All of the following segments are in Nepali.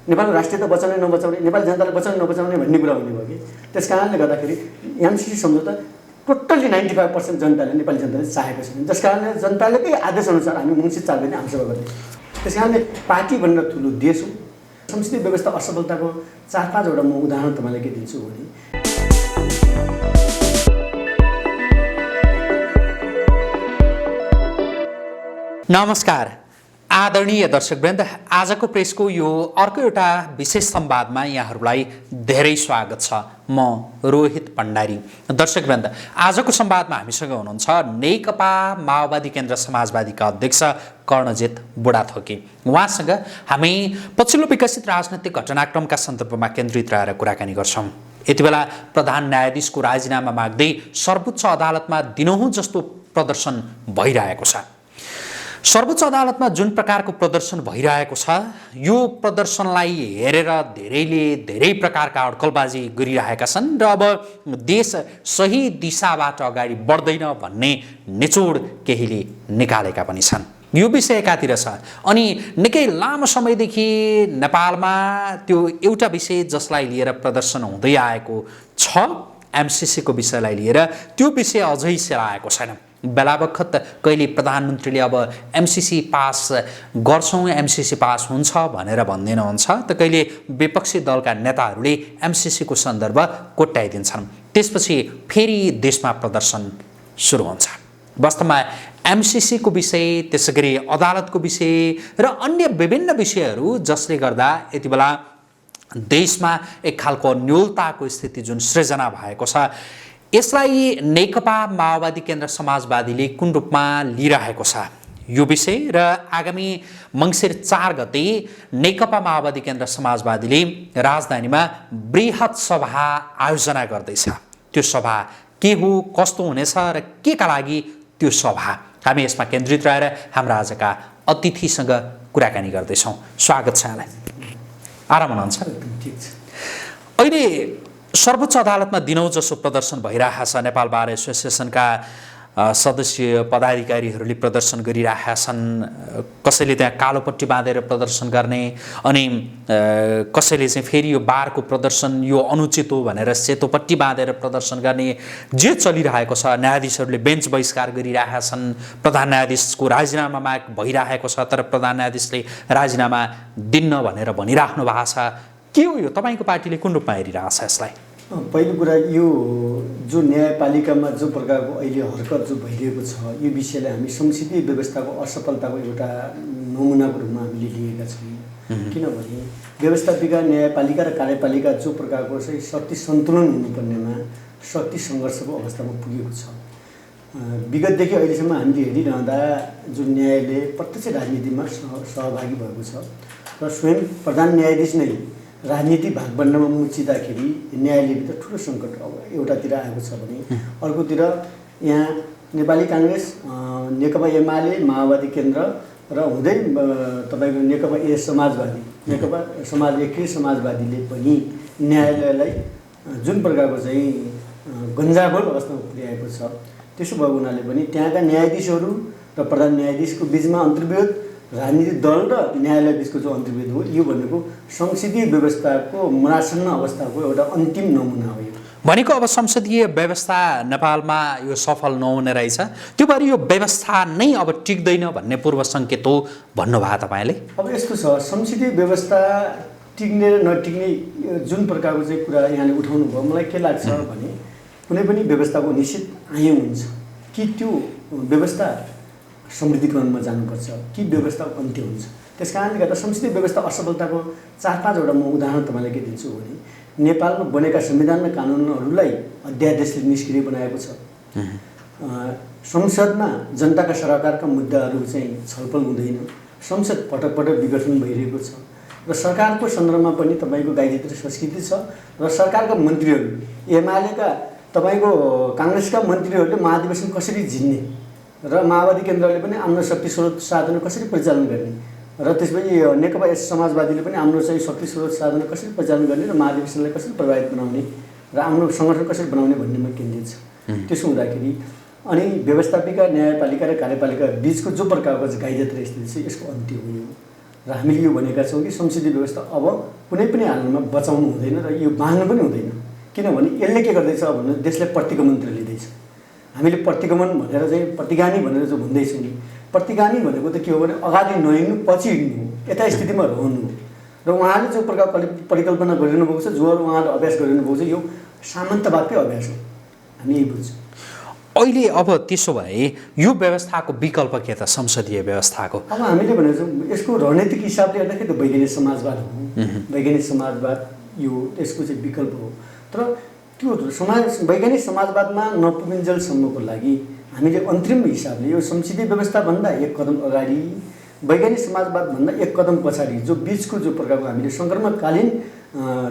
नेपालको राष्ट्रियता बचाउने नबचाउने, नेपाली जनतालाई बचाउने नबचाउने भन्ने कुरा हुने भयो कि। त्यस कारणले गर्दाखेरि एमसीसी सम्झौता टोटल्ली 95% जनताले, नेपाली जनताले चाहेको छैन। त्यस कारणले जनताकै आदेशअनुसार हामी मङ्सिर 4 गते आमसभा गर्ने। त्यस कारणले पार्टी भनेर ठुलो देश हो। संसदीय व्यवस्था असफलताको 4-5 वटा म उदाहरण तपाईँलाई के दिन्छु भने, नमस्कार आदरणीय दर्शकवृन्द, आजको प्रेसको यो अर्को एउटा विशेष संवादमा यहाँहरूलाई धेरै स्वागत छ। म रोहित भण्डारी। दर्शकवृन्द, आजको संवादमा हामीसँग हुनुहुन्छ नेकपा माओवादी केन्द्र समाजवादीका अध्यक्ष कर्णजित बुढाथोकी। उहाँसँग हामी पछिल्लो विकसित राजनैतिक घटनाक्रमका सन्दर्भमा केन्द्रित रहेर कुराकानी गर्छौँ। यति बेला प्रधान न्यायाधीशको राजीनामा माग्दै सर्वोच्च अदालतमा दिनहुँ जस्तो प्रदर्शन भइरहेको छ। सर्वोच्च अदालतमा जुन प्रकारको प्रदर्शन भइरहेको छ, यो प्रदर्शनलाई हेरेर धेरैले धेरै प्रकारका अड्कलबाजी गरिरहेका छन् र अब देश सही दिशाबाट अगाडि बढ्दैन भन्ने निचोड केहीले निकालेका पनि छन्। यो विषय एकातिर छ, अनि निकै लामो समयदेखि नेपालमा त्यो एउटा विषय जसलाई लिएर प्रदर्शन हुँदै आएको छ, एमसीसीको विषयलाई लिएर, त्यो विषय अझै सेलाएको छैन। बेलाबखत कहिले प्रधानमन्त्रीले अब एमसीसी पास गर्छौँ, एमसीसी पास हुन्छ भनेर भन्दिनुहुन्छ, त कहिले विपक्षी दलका नेताहरूले एमसीसीको सन्दर्भ कोट्याइदिन्छन्। त्यसपछि फेरि देशमा प्रदर्शन सुरु हुन्छ। वास्तवमा एमसीसीको विषय, त्यसैगरी अदालतको विषय र अन्य विभिन्न विषयहरू जसले गर्दा यति बेला देशमा एक खालको न्यूनताको स्थिति जुन सृजना भएको छ, यसलाई नेकपा माओवादी केन्द्र समाजवादीले कुन रूपमा लिइरहेको छ यो विषय, र आगामी मङ्सिर 4 गते नेकपा माओवादी केन्द्र समाजवादीले राजधानीमा बृहत सभा आयोजना गर्दैछ। त्यो सभा के हो, कस्तो हुनेछ र के का लागि त्यो सभा, हामी यसमा केन्द्रित रहेर हाम्रा आजका अतिथिसँग कुराकानी गर्दैछौँ। स्वागत छ यहाँलाई। आराम हुनुहुन्छ? ठिक छ। अहिले सर्वोच्च अदालतमा दिनौँ जसो प्रदर्शन भइरहेको छ। नेपाल बार एसोसिएसनका सदस्य पदाधिकारीहरूले प्रदर्शन गरिरहेका छन्। कसैले त्यहाँ कालोपट्टि बाँधेर प्रदर्शन गर्ने, अनि कसैले चाहिँ फेरि यो बारको प्रदर्शन यो अनुचित हो भनेर सेतोपट्टि बाँधेर प्रदर्शन गर्ने, जे चलिरहेको छ। न्यायाधीशहरूले बेन्च बहिष्कार गरिरहेका छन्। प्रधान न्यायाधीशको राजीनामा माग भइरहेको छ, तर प्रधान न्यायाधीशले राजीनामा दिन्न भनेर भनिराख्नु भएको छ। के हो यो? तपाईँको पार्टीले कुन रूपमा हेरिरहेको छ यसलाई? पहिलो कुरा, यो जो न्यायपालिकामा जो प्रकारको अहिले हरकत जो भइरहेको छ, यो विषयलाई हामी संसदीय व्यवस्थाको असफलताको एउटा नमुनाको रूपमा हामीले लिएका छौँ। किनभने व्यवस्थापिका, न्यायपालिका र कार्यपालिका जो प्रकारको चाहिँ शक्ति सन्तुलन हुनुपर्नेमा शक्ति सङ्घर्षको अवस्थामा पुगेको छ। विगतदेखि अहिलेसम्म हामीले हेरिरहँदा जो न्यायालय प्रत्यक्ष राजनीतिमा सहभागी भएको छ र स्वयं प्रधान न्यायाधीश नै राजनीति भाग बन्नमा मुचिँदाखेरि न्यायालयभित्र ठुलो सङ्कट अब एउटातिर आएको छ भने, अर्कोतिर यहाँ नेपाली काङ्ग्रेस, नेकपा एमाले, माओवादी केन्द्र र हुँदै तपाईँको नेकपा समाजवादी, नेकपा एकीकृत समाजवादीले पनि न्यायालयलाई जुन प्रकारको चाहिँ गन्जाबोल अवस्थामा पुर्याएको छ, त्यसो भएको हुनाले पनि त्यहाँका न्यायाधीशहरू र प्रधान न्यायाधीशको बिचमा अन्तर्विरोध, राजनीतिक दल र न्यायालय बिचको जो अन्तर्विरोध हो, यो भनेको संसदीय व्यवस्थाको मरासन्न अवस्थाको एउटा अन्तिम नमुना हो। भनेको अब संसदीय व्यवस्था नेपालमा यो सफल नहुने रहेछ, त्यो भएर यो व्यवस्था नै अब टिक्दैन भन्ने पूर्व सङ्केत हो भन्नुभयो तपाईँले। अब यस्तो छ, संसदीय व्यवस्था टिक्ने र नटिक्ने जुन प्रकारको चाहिँ कुरा यहाँले उठाउनु भयो, मलाई के लाग्छ भने कुनै पनि व्यवस्थाको निश्चित आयु हुन्छ कि त्यो व्यवस्था समृद्धिकरणमा जानुपर्छ कि व्यवस्था अन्त्य हुन्छ। त्यस कारणले गर्दा संसदीय व्यवस्था असफलताको 4-5 वटा म उदाहरण तपाईँलाई के दिन्छु भने, नेपालमा बनेका संविधान र कानुनहरूलाई अध्यादेशले निष्क्रिय बनाएको छ। संसदमा जनताका सरकारका मुद्दाहरू चाहिँ छलफल हुँदैन। संसद पटक पटक विघटन भइरहेको छ र सरकारको सन्दर्भमा पनि तपाईँको गाईभित्र संस्कृति छ र सरकारका मन्त्रीहरू, एमालेका तपाईँको काङ्ग्रेसका मन्त्रीहरूले महाधिवेशन कसरी जित्ने र माओवादी केन्द्रले पनि आफ्नो शक्ति स्रोत साधन कसरी परिचालन गर्ने र त्यसपछि नेकपा समाजवादीले पनि आफ्नो चाहिँ शक्ति स्रोत साधन कसरी परिचालन गर्ने र महाधिवेशनलाई कसरी प्रभावित बनाउने र आफ्नो सङ्गठन कसरी बनाउने भन्नेमा केन्द्रित छ। त्यसो हुँदाखेरि अनि व्यवस्थापिका, न्यायपालिका र कार्यपालिका बिचको जो प्रकारको गाईजात्रा स्थिति छ, यसको अन्त्य हो। र हामीले यो भनेका छौँ कि संसदीय व्यवस्था अब कुनै पनि हालतमा बचाउनु हुँदैन र यो बाँध्नु पनि हुँदैन। किनभने यसले के गर्दैछ भने देशलाई प्रतिगमनतिर लिँदैछ। हामीले प्रतिगमन भनेर चाहिँ प्रतिगामी भनेर जो भन्दैछौँ नि, प्रतिगामी भनेको त के हो भने अगाडि नहिँड्नु पछि हिँड्नु हो, यथा स्थितिमा रहनु हो। र उहाँले जो प्रकारले परिकल्पना गरिरहनु भएको छ, जो उहाँले अभ्यास गरिरहनु भएको छ, यो सामन्तवादकै अभ्यास हो, हामी यही बुझ्छौँ। अहिले अब त्यसो भए यो व्यवस्थाको विकल्प के त संसदीय व्यवस्थाको? अब हामीले भनेको छौँ यसको रणनीतिक हिसाबले हेर्दाखेरि त वैज्ञानिक समाजवाद हो। वैज्ञानिक समाजवाद यो यसको चाहिँ विकल्प हो। तर त्यो वैज्ञानिक समाजवादमा नपुगिन्जेलसम्मको लागि हामीले अन्तरिम हिसाबले यो संसदीय व्यवस्थाभन्दा एक कदम अगाडि, वैज्ञानिक समाजवादभन्दा एक कदम पछाडि जो बिचको जो प्रकारको हामीले सङ्क्रमणकालीन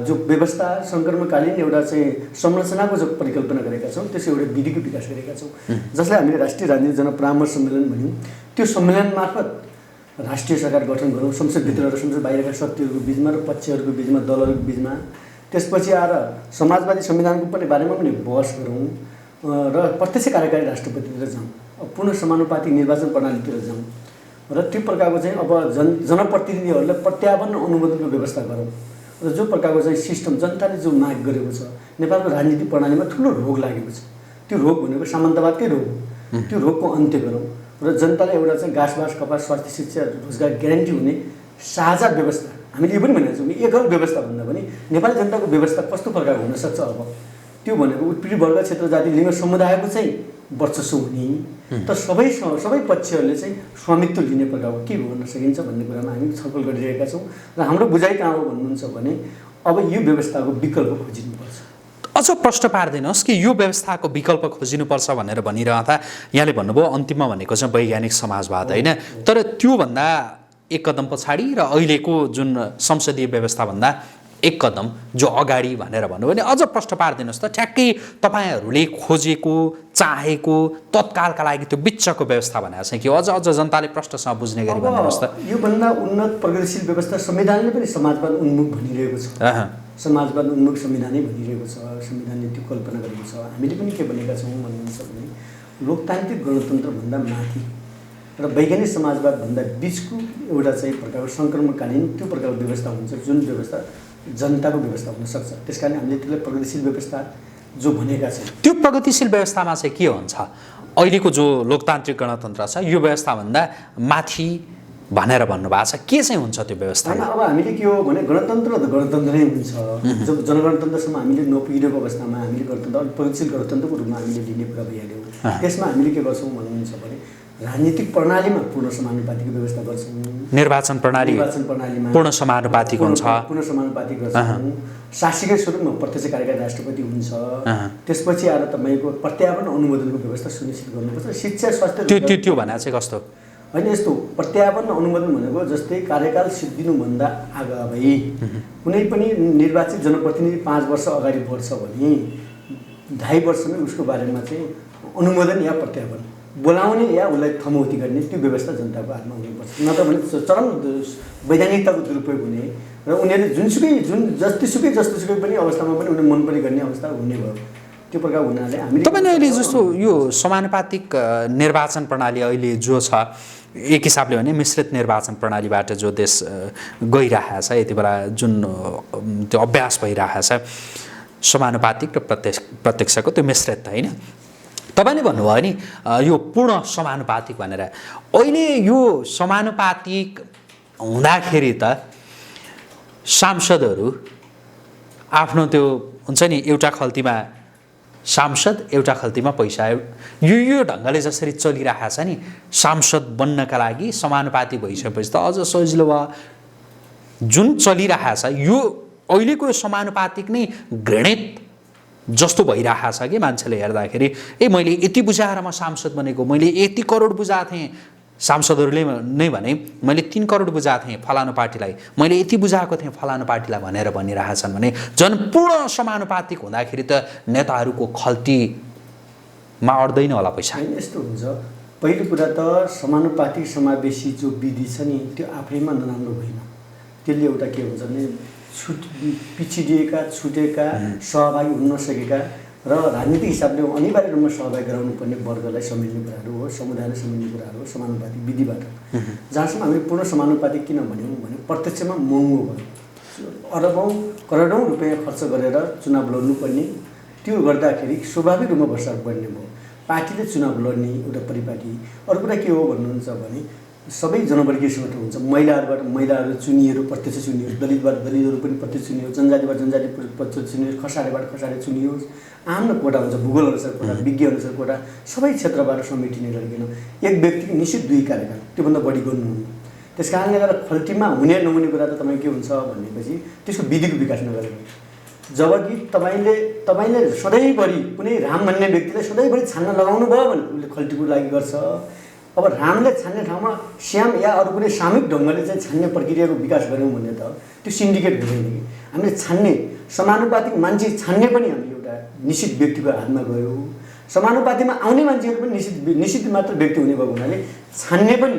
जो व्यवस्था, सङ्क्रमणकालीन एउटा चाहिँ संरचनाको जो परिकल्पना गरेका छौँ, त्यसको एउटा विधिको विकास गरेका छौँ, जसलाई हामीले राष्ट्रिय राजनीतिक जनपरामर्श सम्मेलन भन्यौँ। त्यो सम्मेलन मार्फत राष्ट्रिय सरकार गठन गरौँ, संसदभित्र र संसद बाहिरका शक्तिहरूको बिचमा र पक्षहरूको बिचमा, दलहरूको बिचमा। त्यसपछि आएर समाजवादी संविधानको पनि बारेमा पनि बहस गरौँ र प्रत्यक्ष कार्यकारी राष्ट्रपतितिर जाउँ, पूर्ण समानुपातिक निर्वाचन प्रणालीतिर जाउँ र त्यो प्रकारको चाहिँ अब जनप्रतिनिधिहरूलाई प्रत्यावर्तन अनुमोदनको व्यवस्था गरौँ र जो प्रकारको चाहिँ सिस्टम जनताले जो माग गरेको छ, नेपालको राजनीतिक प्रणालीमा ठुलो रोग लागेको छ, त्यो रोग भनेको सामन्तवादकै रोग हो, त्यो रोगको अन्त्य गरौँ र जनताले एउटा चाहिँ घाँसबास, कपास, स्वास्थ्य, शिक्षा, रोजगार ग्यारेन्टी हुने साझा व्यवस्था, हामीले यो पनि भनेको छौँ कि एकल व्यवस्था भन्दा पनि नेपाली जनताको व्यवस्था कस्तो प्रकारको हुनसक्छ। अब त्यो भनेको उत्पीडित वर्ग, क्षेत्र, जाति, लिङ्ग, समुदायको चाहिँ वर्चस्व हुने, त सबै पक्षहरूले चाहिँ स्वामित्व लिने प्रकारको के गर्न सकिन्छ भन्ने कुरामा हामी छलफल गरिरहेका छौँ। र हाम्रो बुझाइ कहाँ हो भन्नुहुन्छ भने अब यो व्यवस्थाको विकल्प खोजिनुपर्छ। अझ प्रश्न पार्दैनस् कि यो व्यवस्थाको विकल्प खोजिनुपर्छ भनेर भनिरहँदा यहाँले भन्नुभयो अन्तिममा भनेको चाहिँ वैज्ञानिक समाजवाद होइन, तर त्योभन्दा एक कदम पछाडि र अहिलेको जुन संसदीय व्यवस्थाभन्दा एक कदम जो अगाडि भनेर भन्नुभयो भने अझ प्रश्न पारिदिनुहोस् त, ठ्याक्कै तपाईँहरूले खोजेको, चाहेको तत्कालका लागि त्यो बिचको व्यवस्था भनेको चाहिँ कि अझ जनताले प्रश्नसँग बुझ्ने गरी भनिदिनुहोस् त। योभन्दा उन्नत प्रगतिशील व्यवस्था संविधानले पनि समाजवाद उन्मुख भनिरहेको छ, समाजवाद उन्मुख संविधानै भनिरहेको छ, संविधानले त्यो कल्पना गरेको छ। हामीले पनि के भनेका छौँ भन्नुहुन्छ भने लोकतान्त्रिक गणतन्त्रभन्दा माथि र वैज्ञानिक समाजवादभन्दा बिचको एउटा चाहिँ प्रकारको सङ्क्रमणकालीन त्यो प्रकारको व्यवस्था हुन्छ, जुन व्यवस्था जनताको व्यवस्था हुनसक्छ। त्यस कारण हामीले त्यसलाई प्रगतिशील व्यवस्था जो भनेका छौँ। त्यो प्रगतिशील व्यवस्थामा चाहिँ के हुन्छ? अहिलेको जो लोकतान्त्रिक गणतन्त्र छ यो व्यवस्थाभन्दा माथि भनेर भन्नुभएको छ, के चाहिँ हुन्छ त्यो व्यवस्था? अब हामीले के हो भने गणतन्त्र त गणतन्त्र नै हुन्छ। जब जनगणतन्त्रसम्म हामीले नपुगेको अवस्थामा हामीले गणतन्त्र प्रगतिशील गणतन्त्रको रूपमा हामीले लिने कुरा भइहाल्यो। त्यसमा हामीले के गर्छौँ भन्नुहुन्छ भने राजनीतिक प्रणालीमा पूर्ण समानुपातिक व्यवस्था गर्छौँ, निर्वाचन प्रणालीमा पूर्ण समानुपातिक हुन्छ, पूर्ण समानुपातिक गर्छौँ, शासकीय स्वरूपमा प्रत्यक्ष कार्यकारी राष्ट्रपति हुन्छ। त्यसपछि आएर तपाईँको प्रत्यावर्तन अनुमोदनको व्यवस्था सुनिश्चित गर्नुपर्छ। शिक्षा, स्वास्थ्य त्यो भने चाहिँ कस्तो होइन, यस्तो प्रत्यावर्तन अनुमोदन भनेको जस्तै कार्यकाल सिद्धिनुभन्दा अगावै कुनै पनि निर्वाचित जनप्रतिनिधि 5 वर्ष अगाडि बढ्छ भने 2.5 वर्षमै उसको बारेमा चाहिँ अनुमोदन या प्रत्यावर्तन बोलाउने या उसलाई थमौती गर्ने त्यो व्यवस्था जनताको हातमा हुनुपर्छ। नत्र भने चरम वैज्ञानिकताको दुरुपयोग हुने र उनीहरूले जतिसुकै पनि अवस्थामा पनि उनीहरू मन पनि गर्ने अवस्था हुने भयो। त्यो प्रकार हुनाले हामीले तपाईँले अहिले जस्तो यो समानुपातिक निर्वाचन प्रणाली अहिले जो छ, एक हिसाबले भने मिश्रित निर्वाचन प्रणालीबाट जो देश गइरहेको छ, यति बेला जुन त्यो अभ्यास भइरहेको छ समानुपातिक र प्रत्यक्षको त्यो मिश्रित होइन, तपाईँले भन्नुभयो नि यो पूर्ण समानुपातिक भनेर। अहिले यो समानुपातिक हुँदाखेरि त सांसदहरू आफ्नो त्यो हुन्छ नि एउटा खल्तीमा सांसद एउटा खल्तीमा पैसा, यो ढङ्गले जसरी चलिरहेको छ नि, सांसद बन्नका लागि समानुपातिक भइसकेपछि त अझ सजिलो भयो। जुन चलिरहेको छ यो अहिलेको समानुपातिक नै घृणित जस्तो भइरहेको छ कि मान्छेले हेर्दाखेरि, मैले यति बुझाएर म सांसद बनेको, मैले यति करोड बुझाएको थिएँ, सांसदहरूले नै भने मैले 3 करोड बुझाएको थिएँ फलानु पार्टीलाई, मैले यति बुझाएको थिएँ फलानु पार्टीलाई भनेर भनिरहेछन् भने झन् पूर्ण समानुपातिक हुँदाखेरि त नेताहरूको खल्तीमा अट्दैन होला पैसा। यस्तो हुन्छ, पहिलो कुरा त समानुपातिक समावेशी जो विधि छ नि त्यो आफैमा नराम्रो होइन। त्यसले एउटा के हुन्छ भने पिछडिएका, छुटेका, सहभागी हुन नसकेका र राजनीतिक हिसाबले अनिवार्य रूपमा सहभागी गराउनुपर्ने वर्गलाई समेट्ने कुराहरू हो, समुदायलाई समेट्ने कुराहरू हो समानुपातिक विधिबाट। जहाँसम्म हामीले पूर्ण समानुपातिक किन भन्यौँ भने प्रत्यक्षमा महँगो भयो, अरबौँ करोडौँ रुपियाँ खर्च गरेर चुनाव लड्नुपर्ने, त्यो गर्दाखेरि स्वाभाविक रूपमा भ्रष्टाचार बढ्ने भयो। पार्टीले चुनाव लड्ने एउटा परिपाटी। अरू कुरा के हो भन्नुहुन्छ भने सबै जनवर्गीय सङ्गठन हुन्छ, महिलाहरूबाट महिलाहरू चुनिएर प्रत्यक्ष चुनियोस्, दलितबाट दलितहरू पनि प्रत्यक्ष चुनियोस्, जनजातिबाट जनजाति प्रत्यक्ष चुनियोस्, खसारेबाट खसारे चुनियोस्, आम कोटा हुन्छ, भूगोल अनुसार कोटा, विज्ञ अनुसार कोटा, सबै क्षेत्रबाट समेटिने गरिकन एक व्यक्तिको निश्चित 2 कार्यकाल त्योभन्दा बढी गर्नुहुन्न। त्यस कारणले गर्दा खल्तीमा हुने नहुने कुरा त तपाईँ के हुन्छ भनेपछि त्यसको विधिको विकास नगरेको। जबकि तपाईँले सधैँभरि कुनै राम भन्ने व्यक्तिलाई सधैँभरि छान्न लगाउनु भयो भने उसले खल्तीको लागि गर्छ। अब रामले छान्ने ठाउँमा श्याम या अरू कुनै सामूहिक ढङ्गले चाहिँ छान्ने प्रक्रियाको विकास गऱ्यौँ भने त त्यो सिन्डिकेट हुँदैन कि। हामीले छान्ने समानुपातिक मान्छे छान्ने पनि हामीले एउटा निश्चित व्यक्तिको हातमा गयो, समानुपातिमा आउने मान्छेहरू पनि निश्चित मात्र व्यक्ति हुने भएको हुनाले छान्ने पनि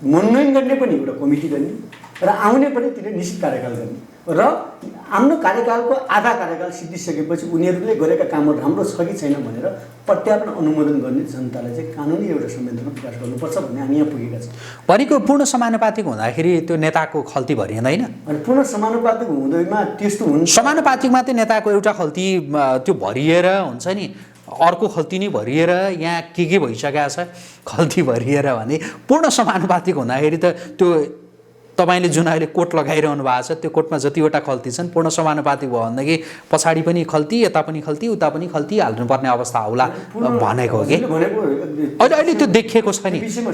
मनोनयन गर्ने पनि एउटा कमिटी गर्ने र आउने पनि तिनीहरूले निश्चित कार्यकाल गर्ने र आफ्नो कार्यकालको आधा कार्यकाल सिद्धिसकेपछि उनीहरूले गरेका कामहरू राम्रो छ कि छैन भनेर प्रत्यापन अनुमोदन गर्ने जनतालाई चाहिँ कानुनी एउटा संयन्त्रमा विकास गर्नुपर्छ भन्ने हामी यहाँ पुगेका छौँ। भनेको पूर्ण समानुपातिक हुँदाखेरि त्यो नेताको खल्ती भरिँदैन? अनि पूर्ण समानुपातिक हुँदैमा त्यस्तो हुन्छ, समानुपातिकमा चाहिँ नेताको एउटा खल्ती त्यो भरिएर हुन्छ नि, अर्को खल्ती नै भरिएर यहाँ के भइसकेको छ खल्ती भरिएर भने पूर्ण समानुपातिक हुँदाखेरि त त्यो तपाईँले जुन अहिले कोट लगाइरहनु भएको छ त्यो कोटमा जतिवटा खल्ती छन् पूर्ण समानुपातिक भयो भनेदेखि पछाडि पनि खल्ती, यता पनि खल्ती, उता पनि खल्ती हाल्नुपर्ने अवस्था होला भनेको हो कि अहिले त्यो देखिएको छ नि। विषयमा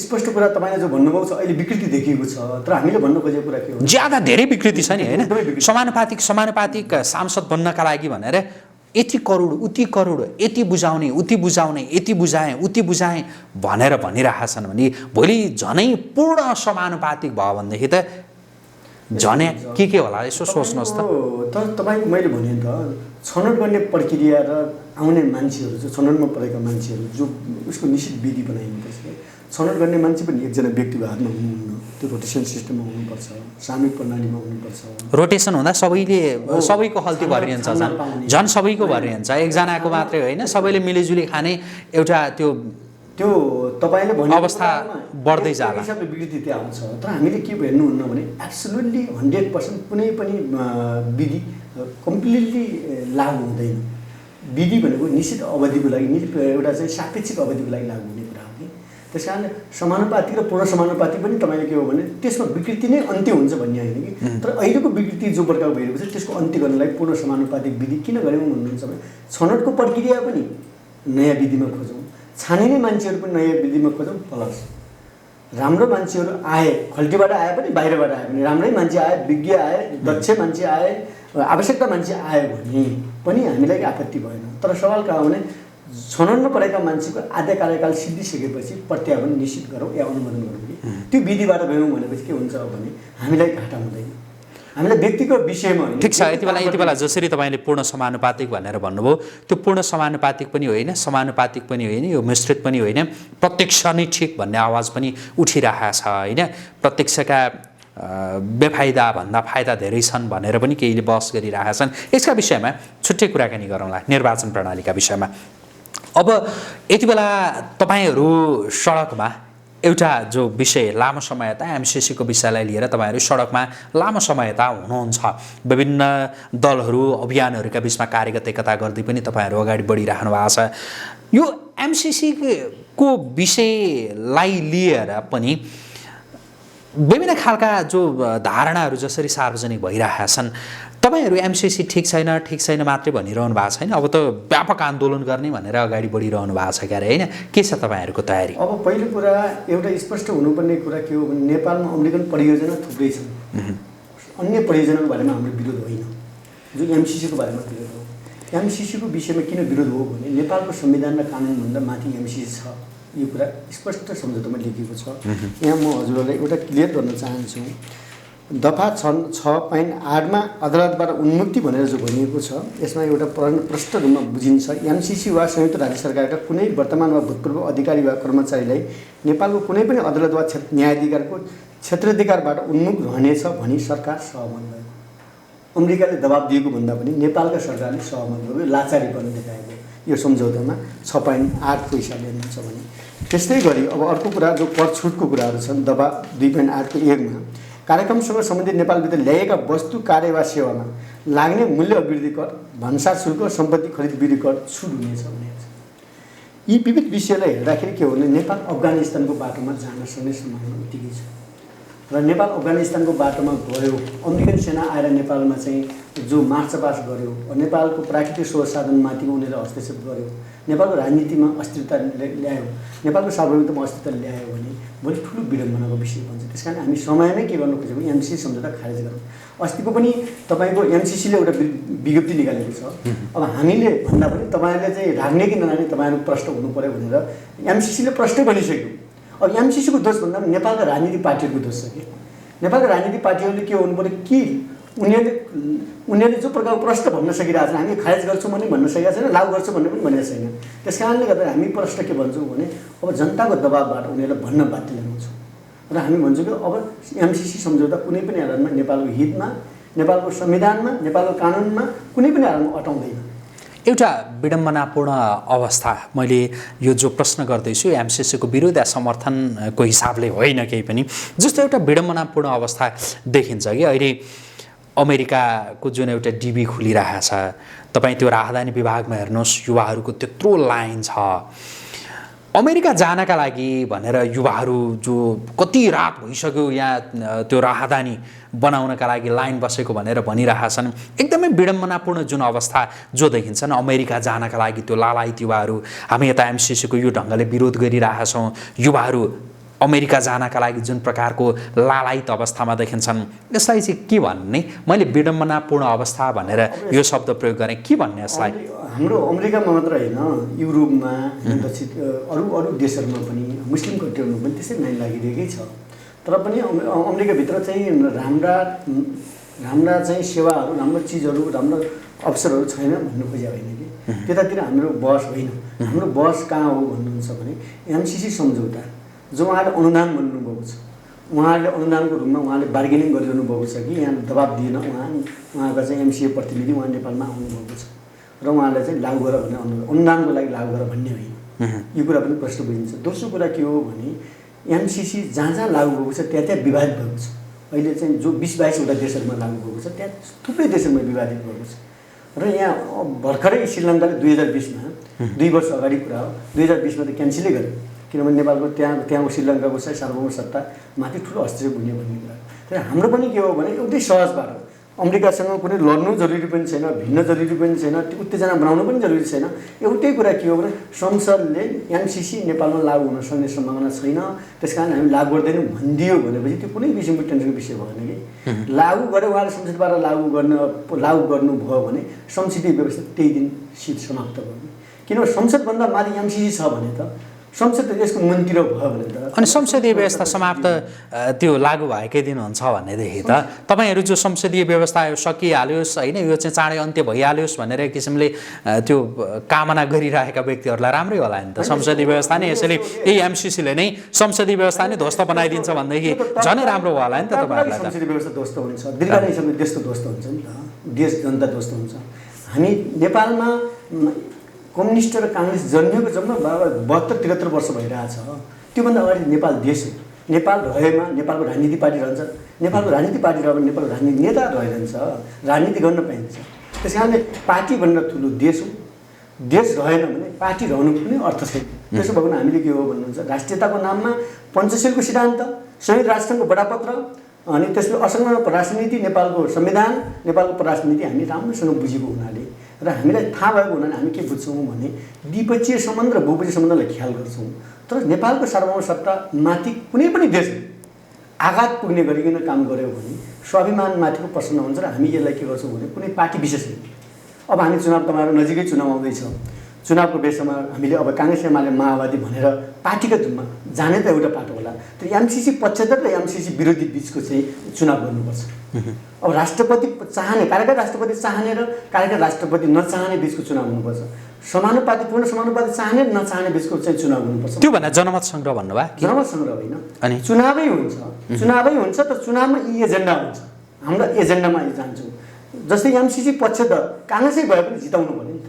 स्पष्ट कुरा तपाईँले जो भन्नुभएको छ अहिले विकृति देखिएको छ, तर हामीले भन्नु खोजेको कुरा के हो, ज्यादा धेरै विकृति छ नि होइन। समानुपातिक सांसद बन्नका लागि भनेर यति करोड उति करोड, यति बुझाउने उति बुझाउने, यति बुझाएँ उति बुझाएँ भनेर भनिरहेका छन् भने भोलि झनै पूर्ण समानुपातिक भयो भनेदेखि त झनै के होला यसो सोच्नुहोस् त। तर तपाईँको मैले भने त छनौट गर्ने प्रक्रिया र आउने मान्छेहरू चाहिँ छनौटमा परेका मान्छेहरू जो उसको निश्चित विधि बनाइनुपर्छ। छनौट गर्ने मान्छे पनि एकजना व्यक्तिको हातमा हुनुहुन्न, त्यो रोटेसन सिस्टममा हुनुपर्छ, सामूहिक प्रणालीमा हुनुपर्छ। रोटेसन हुँदा सबैको खल्ती भरिन्छ, झन् सबैको भरिन्छ, एकजनाको मात्रै होइन, सबैले मिलिजुली खाने एउटा त्यो तपाईँले भने अवस्था बढ्दै जाला। हिसाबले विकृति त्यहाँ आउँछ। तर हामीले के हेर्नुहुन्न भने एब्सोल्युटली 100% कुनै पनि विधि कम्प्लिटली लागु हुँदैन। विधि भनेको निश्चित अवधिको लागि एउटा चाहिँ सापेक्षिक अवधिको लागि लागु हुने कुरा हो कि। त्यस कारणले समानुपातिक र पूर्ण समानुपातिक पनि तपाईँले के हो भने त्यसमा विकृति नै अन्त्य हुन्छ भन्ने होइन कि। तर अहिलेको विकृति जो प्रकार भइरहेको छ त्यसको अन्त्य गर्नलाई पूर्ण समानुपातिक विधि किन गऱ्यौँ भन्नुहुन्छ भने छनौटको प्रक्रिया पनि नयाँ विधिमा खोजौँ, छानिने मान्छेहरू पनि नयाँ विधिमा खोजौँ, प्लस राम्रो मान्छेहरू आए, खल्टीबाट आए पनि बाहिरबाट आए पनि राम्रै मान्छे आए, विज्ञ आए, दक्ष मान्छे आए, आवश्यकता मान्छे आयो भने पनि हामीलाई आपत्ति भएन। तर सवाल कहाँ हो भने छनौटमा परेका मान्छेको आधा कार्यकाल सिद्धिसकेपछि प्रत्यापन निश्चित गरौँ या अनुमोदन गरौँ कि त्यो विधिबाट गयौँ भनेपछि के हुन्छ भने हामीलाई घाटा हुँदैन, हामीलाई व्यक्तिको विषयमा। ठिक छ, यति बेला जसरी तपाईँले पूर्ण समानुपातिक भनेर भन्नुभयो त्यो पूर्ण समानुपातिक पनि होइन, समानुपातिक पनि होइन, यो मिश्रित पनि होइन, प्रत्यक्ष नै ठिक भन्ने आवाज पनि उठिरहेको छ होइन। प्रत्यक्षका बेफाइदा भन्दा फाइदा धेरै छन् भनेर पनि केहीले बहस गरिरहेका छन्। यसका विषयमा छुट्टै कुराकानी गरौँला, निर्वाचन प्रणालीका विषयमा। अब यति बेला तपाईँहरू सडकमा एउटा जो विषय लामो समयता एमसिसीको विषयलाई लिएर तपाईँहरू सडकमा लामो समयता हुनुहुन्छ, विभिन्न दलहरू अभियानहरूका बिचमा कार्यगत एकता गर्दै पनि तपाईँहरू अगाडि बढिरहनु भएको छ। यो एमसिसीको विषयलाई लिएर पनि विभिन्न खालका जो धारणाहरू जसरी सार्वजनिक भइरहेका छन्, तपाईँहरू एमसिसी ठिक छैन मात्रै भनिरहनु भएको छैन, अब त व्यापक आन्दोलन गर्ने भनेर अगाडि बढिरहनु भएको छ क्यारे होइन? के छ तपाईँहरूको तयारी? अब पहिलो कुरा एउटा स्पष्ट हुनुपर्ने कुरा के हो भने नेपालमा अमेरिकन परियोजना थुप्रै छन्, अन्य परियोजनाको बारेमा हाम्रो विरोध होइन, जो एमसिसीको बारेमा विरोध हो। एमसिसीको विषयमा किन विरोध हो भने नेपालको संविधान र कानुनभन्दा माथि एमसिसी छ, यो कुरा स्पष्ट सम्झौतामा लेखिएको छ। यहाँ म हजुरहरूलाई एउटा क्लियर गर्न चाहन्छु। दफा 6.8मा अदालतबाट उन्मुक्ति भनेर जो भनिएको छ यसमा एउटा प्रष्ट रूपमा बुझिन्छ, एमसिसी वा संयुक्त राज्य सरकारका कुनै वर्तमान वा भूतपूर्व अधिकारी वा कर्मचारीलाई नेपालको कुनै पनि अदालत वा न्यायाधिकारको क्षेत्राधिकारबाट उन्मुख रहनेछ भनी सरकार सहमत भयो। अमेरिकाले दबाब दिएको भन्दा पनि नेपालका सरकारले सहमत भयो, लाचारीपन देखाएको यो सम्झौतामा 6.8 को हिसाबले हेर्नुहुन्छ भने। त्यस्तै गरी अब अर्को कुरा जो कर छुटको कुराहरू छन्, दबाब 2.8 को 1 मा कार्यक्रमसँग सम्बन्धित नेपालभित्र ल्याएका वस्तु, कार्य वा सेवामा लाग्ने मूल्य अभिवृद्धि कर, भन्सार शुल्क, सम्पत्ति खरिद बिक्री कर छुट हुनेछ भनेको छ। यी विविध विषयलाई हेर्दाखेरि के हो भने नेपाल अफगानिस्तानको बाटोमा जान सक्ने सम्भावना उत्तिकै छ र नेपाल अफगानिस्तानको बाटोमा गयो, अमेरिकन सेना आएर नेपालमा चाहिँ जो मार्चपास्ट गर्यो, नेपालको प्राकृतिक स्रोत साधनमाथि उनीहरूले हस्तक्षेप गर्यो, नेपालको राजनीतिमा अस्थिरता ल्यायो, नेपालको सार्वभौमिकतामा अस्थिरता ल्यायो भने भोलि ठुलो विडम्बनाको विषय बन्छ। त्यस कारण हामी समयमै के गर्नु खोजेको, एमसिसी सम्झौता खारेज गरौँ। अस्तिको पनि तपाईँको एमसिसीले एउटा विज्ञप्ति निकालेको छ। अब हामीले भन्दा पनि तपाईँहरूले चाहिँ राख्ने कि नराख्ने तपाईँहरू प्रश्न हुनु पऱ्यो भनेर एमसिसीले प्रश्नै भनिसक्यो। अब एमसिसीको दोष भन्दा पनि नेपालका राजनीतिक पार्टीहरूको दोष छ कि नेपालका राजनीतिक पार्टीहरूले के हुनु पऱ्यो कि उनीहरूले जो प्रकारको प्रश्न भन्न सकिरहेको छन्, हामी खारेज गर्छौँ भने भन्न सकेका छैन, लागू गर्छौँ भन्ने पनि भनेको छैन। त्यस कारणले गर्दा हामी प्रश्न के भन्छौँ भने अब जनताको दबावबाट उनीहरूलाई भन्न बाध्य ल्याउँछौँ र हामी भन्छौँ कि अब एमसिसी सम्झौता कुनै पनि आधारमा नेपालको हितमा, नेपालको संविधानमा, नेपालको कानुनमा कुनै पनि आधारमा अटाउँदैन। एउटा विडम्बनापूर्ण अवस्था, मैले यो जो प्रश्न गर्दैछु एमसिसीको विरोध या समर्थनको हिसाबले होइन केही पनि, जस्तो एउटा विडम्बनापूर्ण अवस्था देखिन्छ कि अहिले अमेरिकाको जुन एउटा डिबी खुलिरहेको छ, तपाईँ त्यो राहदानी विभागमा हेर्नुहोस्, युवाहरूको त्यत्रो लाइन छ। अमेरिका जानका लागि भनेर युवाहरू जो कति रात भइसक्यो यहाँ त्यो राहदानी बनाउनका लागि लाइन बसेको भनेर भनिरहेका छन्। एकदमै विडम्बनापूर्ण जुन अवस्था जो देखिन्छन्, अमेरिका जानका लागि त्यो लालायत युवाहरू, हामी यता एमसिसीको यो ढङ्गले विरोध गरिरहेका छौँ, युवाहरू अमेरिका जानका लागि जुन प्रकारको लालायत अवस्थामा देखिन्छन्, यसलाई चाहिँ के भन्ने? मैले विडम्बनापूर्ण अवस्था भनेर यो शब्द प्रयोग गरेँ, के भन्ने यसलाई? हाम्रो अमेरिकामा मात्र होइन, युरोपमा, दक्षिण अरू देशहरूमा पनि, मुस्लिम कन्ट्रीहरूमा पनि त्यसै लाइन लागिरहेकै छ। तर पनि अमेरिकाभित्र चाहिँ राम्रा चाहिँ सेवाहरू, राम्रो चिजहरू, राम्रो अवसरहरू छैन भन्नु खोजेको होइन कि त्यतातिर हाम्रो बहस होइन। हाम्रो बहस कहाँ हो भन्नुहुन्छ भने एमसिसी सम्झौता जो उहाँले अनुदान भन्नुभएको छ, उहाँहरूले अनुदानको रूपमा उहाँले बार्गेनिङ गरिरहनु भएको छ कि यहाँ दबाब दिएन, उहाँका चाहिँ एमसिए प्रतिनिधि उहाँ नेपालमा आउनुभएको छ र उहाँलाई चाहिँ लागू गर भन्ने अनुदानको लागि लागू गर भन्ने होइन। यो कुरा पनि प्रश्न बुझिन्छ। दोस्रो कुरा के हो भने एमसिसी जहाँ जहाँ लागू भएको छ त्यहाँ त्यहाँ विवादित भएको छ। अहिले चाहिँ जो 20-22वटा देशहरूमा लागू भएको छ त्यहाँ थुप्रै देशहरूमा विवादित भएको छ र यहाँ भर्खरै श्रीलङ्काले 2020मा 2 वर्ष अगाडि कुरा हो, 2020मा त क्यान्सलै गर्यो किनभने नेपालको त्यहाँको श्रीलङ्काको चाहिँ सार्वभौम सत्ता माथि ठुलो हस्तक्षेप हुने भन्ने कुरा। तर हाम्रो पनि के हो भने एउटै सहजबाट अमेरिकासँग कुनै लड्नु जरुरी पनि छैन, भिन्न जरुरी पनि छैन, उत्तेजना बनाउनु पनि जरुरी छैन। एउटै कुरा के हो भने संसदले एमसिसी नेपालमा लागू हुन सक्ने सम्भावना छैन, त्यसकारण हामी लागू गर्दैनौँ भनिदियो भनेपछि त्यो कुनै किसिमको टेन्सनको विषय भएन कि लागू गरे उहाँले संसदबाट लागू गर्नुभयो भने संसदीय व्यवस्था त्यही दिन समाप्त गर्नु। किनभने संसदभन्दा माथि एमसिसी छ भने त संसद यसको मन्तिर भयो भने त अनि संसदीय व्यवस्था समाप्त त्यो लागू भएकै दिन हुन्छ भनेदेखि त तपाईँहरू जो संसदीय व्यवस्था सकिहाल्योस् होइन, यो चाहिँ चाँडै अन्त्य भइहाल्योस् भनेर एक किसिमले त्यो कामना गरिरहेका व्यक्तिहरूलाई राम्रै होला नि त। संसदीय व्यवस्था नै यसैले यही एमसिसीले नै संसदीय व्यवस्था नै ध्वस्त बनाइदिन्छ भनेदेखि झनै राम्रो होला नि त तपाईँहरूलाई। संसदीय व्यवस्था ध्वस्त हुन्छ, दीर्घकालीन समय देशको ध्वस्त हुन्छ नि त, देश जनता ध्वस्त हुन्छ। हामी नेपालमा कम्युनिस्ट र काङ्ग्रेस जन्मिएको जम्मा 72-73 वर्ष भइरहेछ। त्योभन्दा अगाडि नेपाल देश हो, नेपाल रहेमा नेपालको राजनीति पार्टी रहन्छ, नेपालको राजनीति पार्टी रह्यो भने नेपालको राजनीति नेता रहिरहन्छ, राजनीति गर्न पाइन्छ। त्यस कारणले पार्टी भनेर ठुलो देश हो, देश रहेन भने पार्टी रहनु कुनै अर्थ छैन। त्यसो भयो भने हामीले के हो भन्नुहुन्छ, राष्ट्रियताको नाममा पञ्चशीलको सिद्धान्त, संयुक्त राष्ट्रसङ्घको बडापत्र अनि त्यसपछि असंलग्न राजनीति, नेपालको संविधान, नेपालको राजनीति हामी राम्रोसँग बुझेको हुनाले र हामीलाई थाहा भएको हुनाले हामी के बुझ्छौँ भने द्विपक्षीय सम्बन्ध र बहुपक्षीय सम्बन्धलाई ख्याल गर्छौँ। तर नेपालको सार्वभौम सत्तामाथि कुनै पनि देश आघात पुग्ने गरिकन काम गर्यो भने स्वाभिमानमाथिको प्रश्न हुन्छ र हामी यसलाई के गर्छौँ भने कुनै पार्टी विशेष होइन। अब हामी चुनाव, तपाईँहरू नजिकै चुनाव आउँदैछ, चुनावको बेसमा हामीले अब काङ्ग्रेस एमाले माओवादी भनेर पार्टीका धुनमा जाने त एउटा पाटो होला, तर एमसिसी पक्षधर र एमसिसी विरोधी बिचको चाहिँ चुनाव गर्नुपर्छ। अब राष्ट्रपति चाहने, कार्यकारी राष्ट्रपति चाहने र कार्यकारी राष्ट्रपति नचाहने बिचको चुनाव हुनुपर्छ। समानुपाती, पूर्ण समानुपाती चाहने र नचाहने बिचको चाहिँ चुनाव हुनुपर्छ। त्यो भन्दा जनमत सङ्ग्रह भन्नुभयो? जनमत सङ्ग्रह होइन, अनि चुनावै हुन्छ तर चुनावमा यी एजेन्डा हुन्छ, हाम्रो एजेन्डामा जान्छौँ। जस्तै एमसिसी पक्षधर काङ्ग्रेसै भए पनि जिताउनु पर्यो नि त।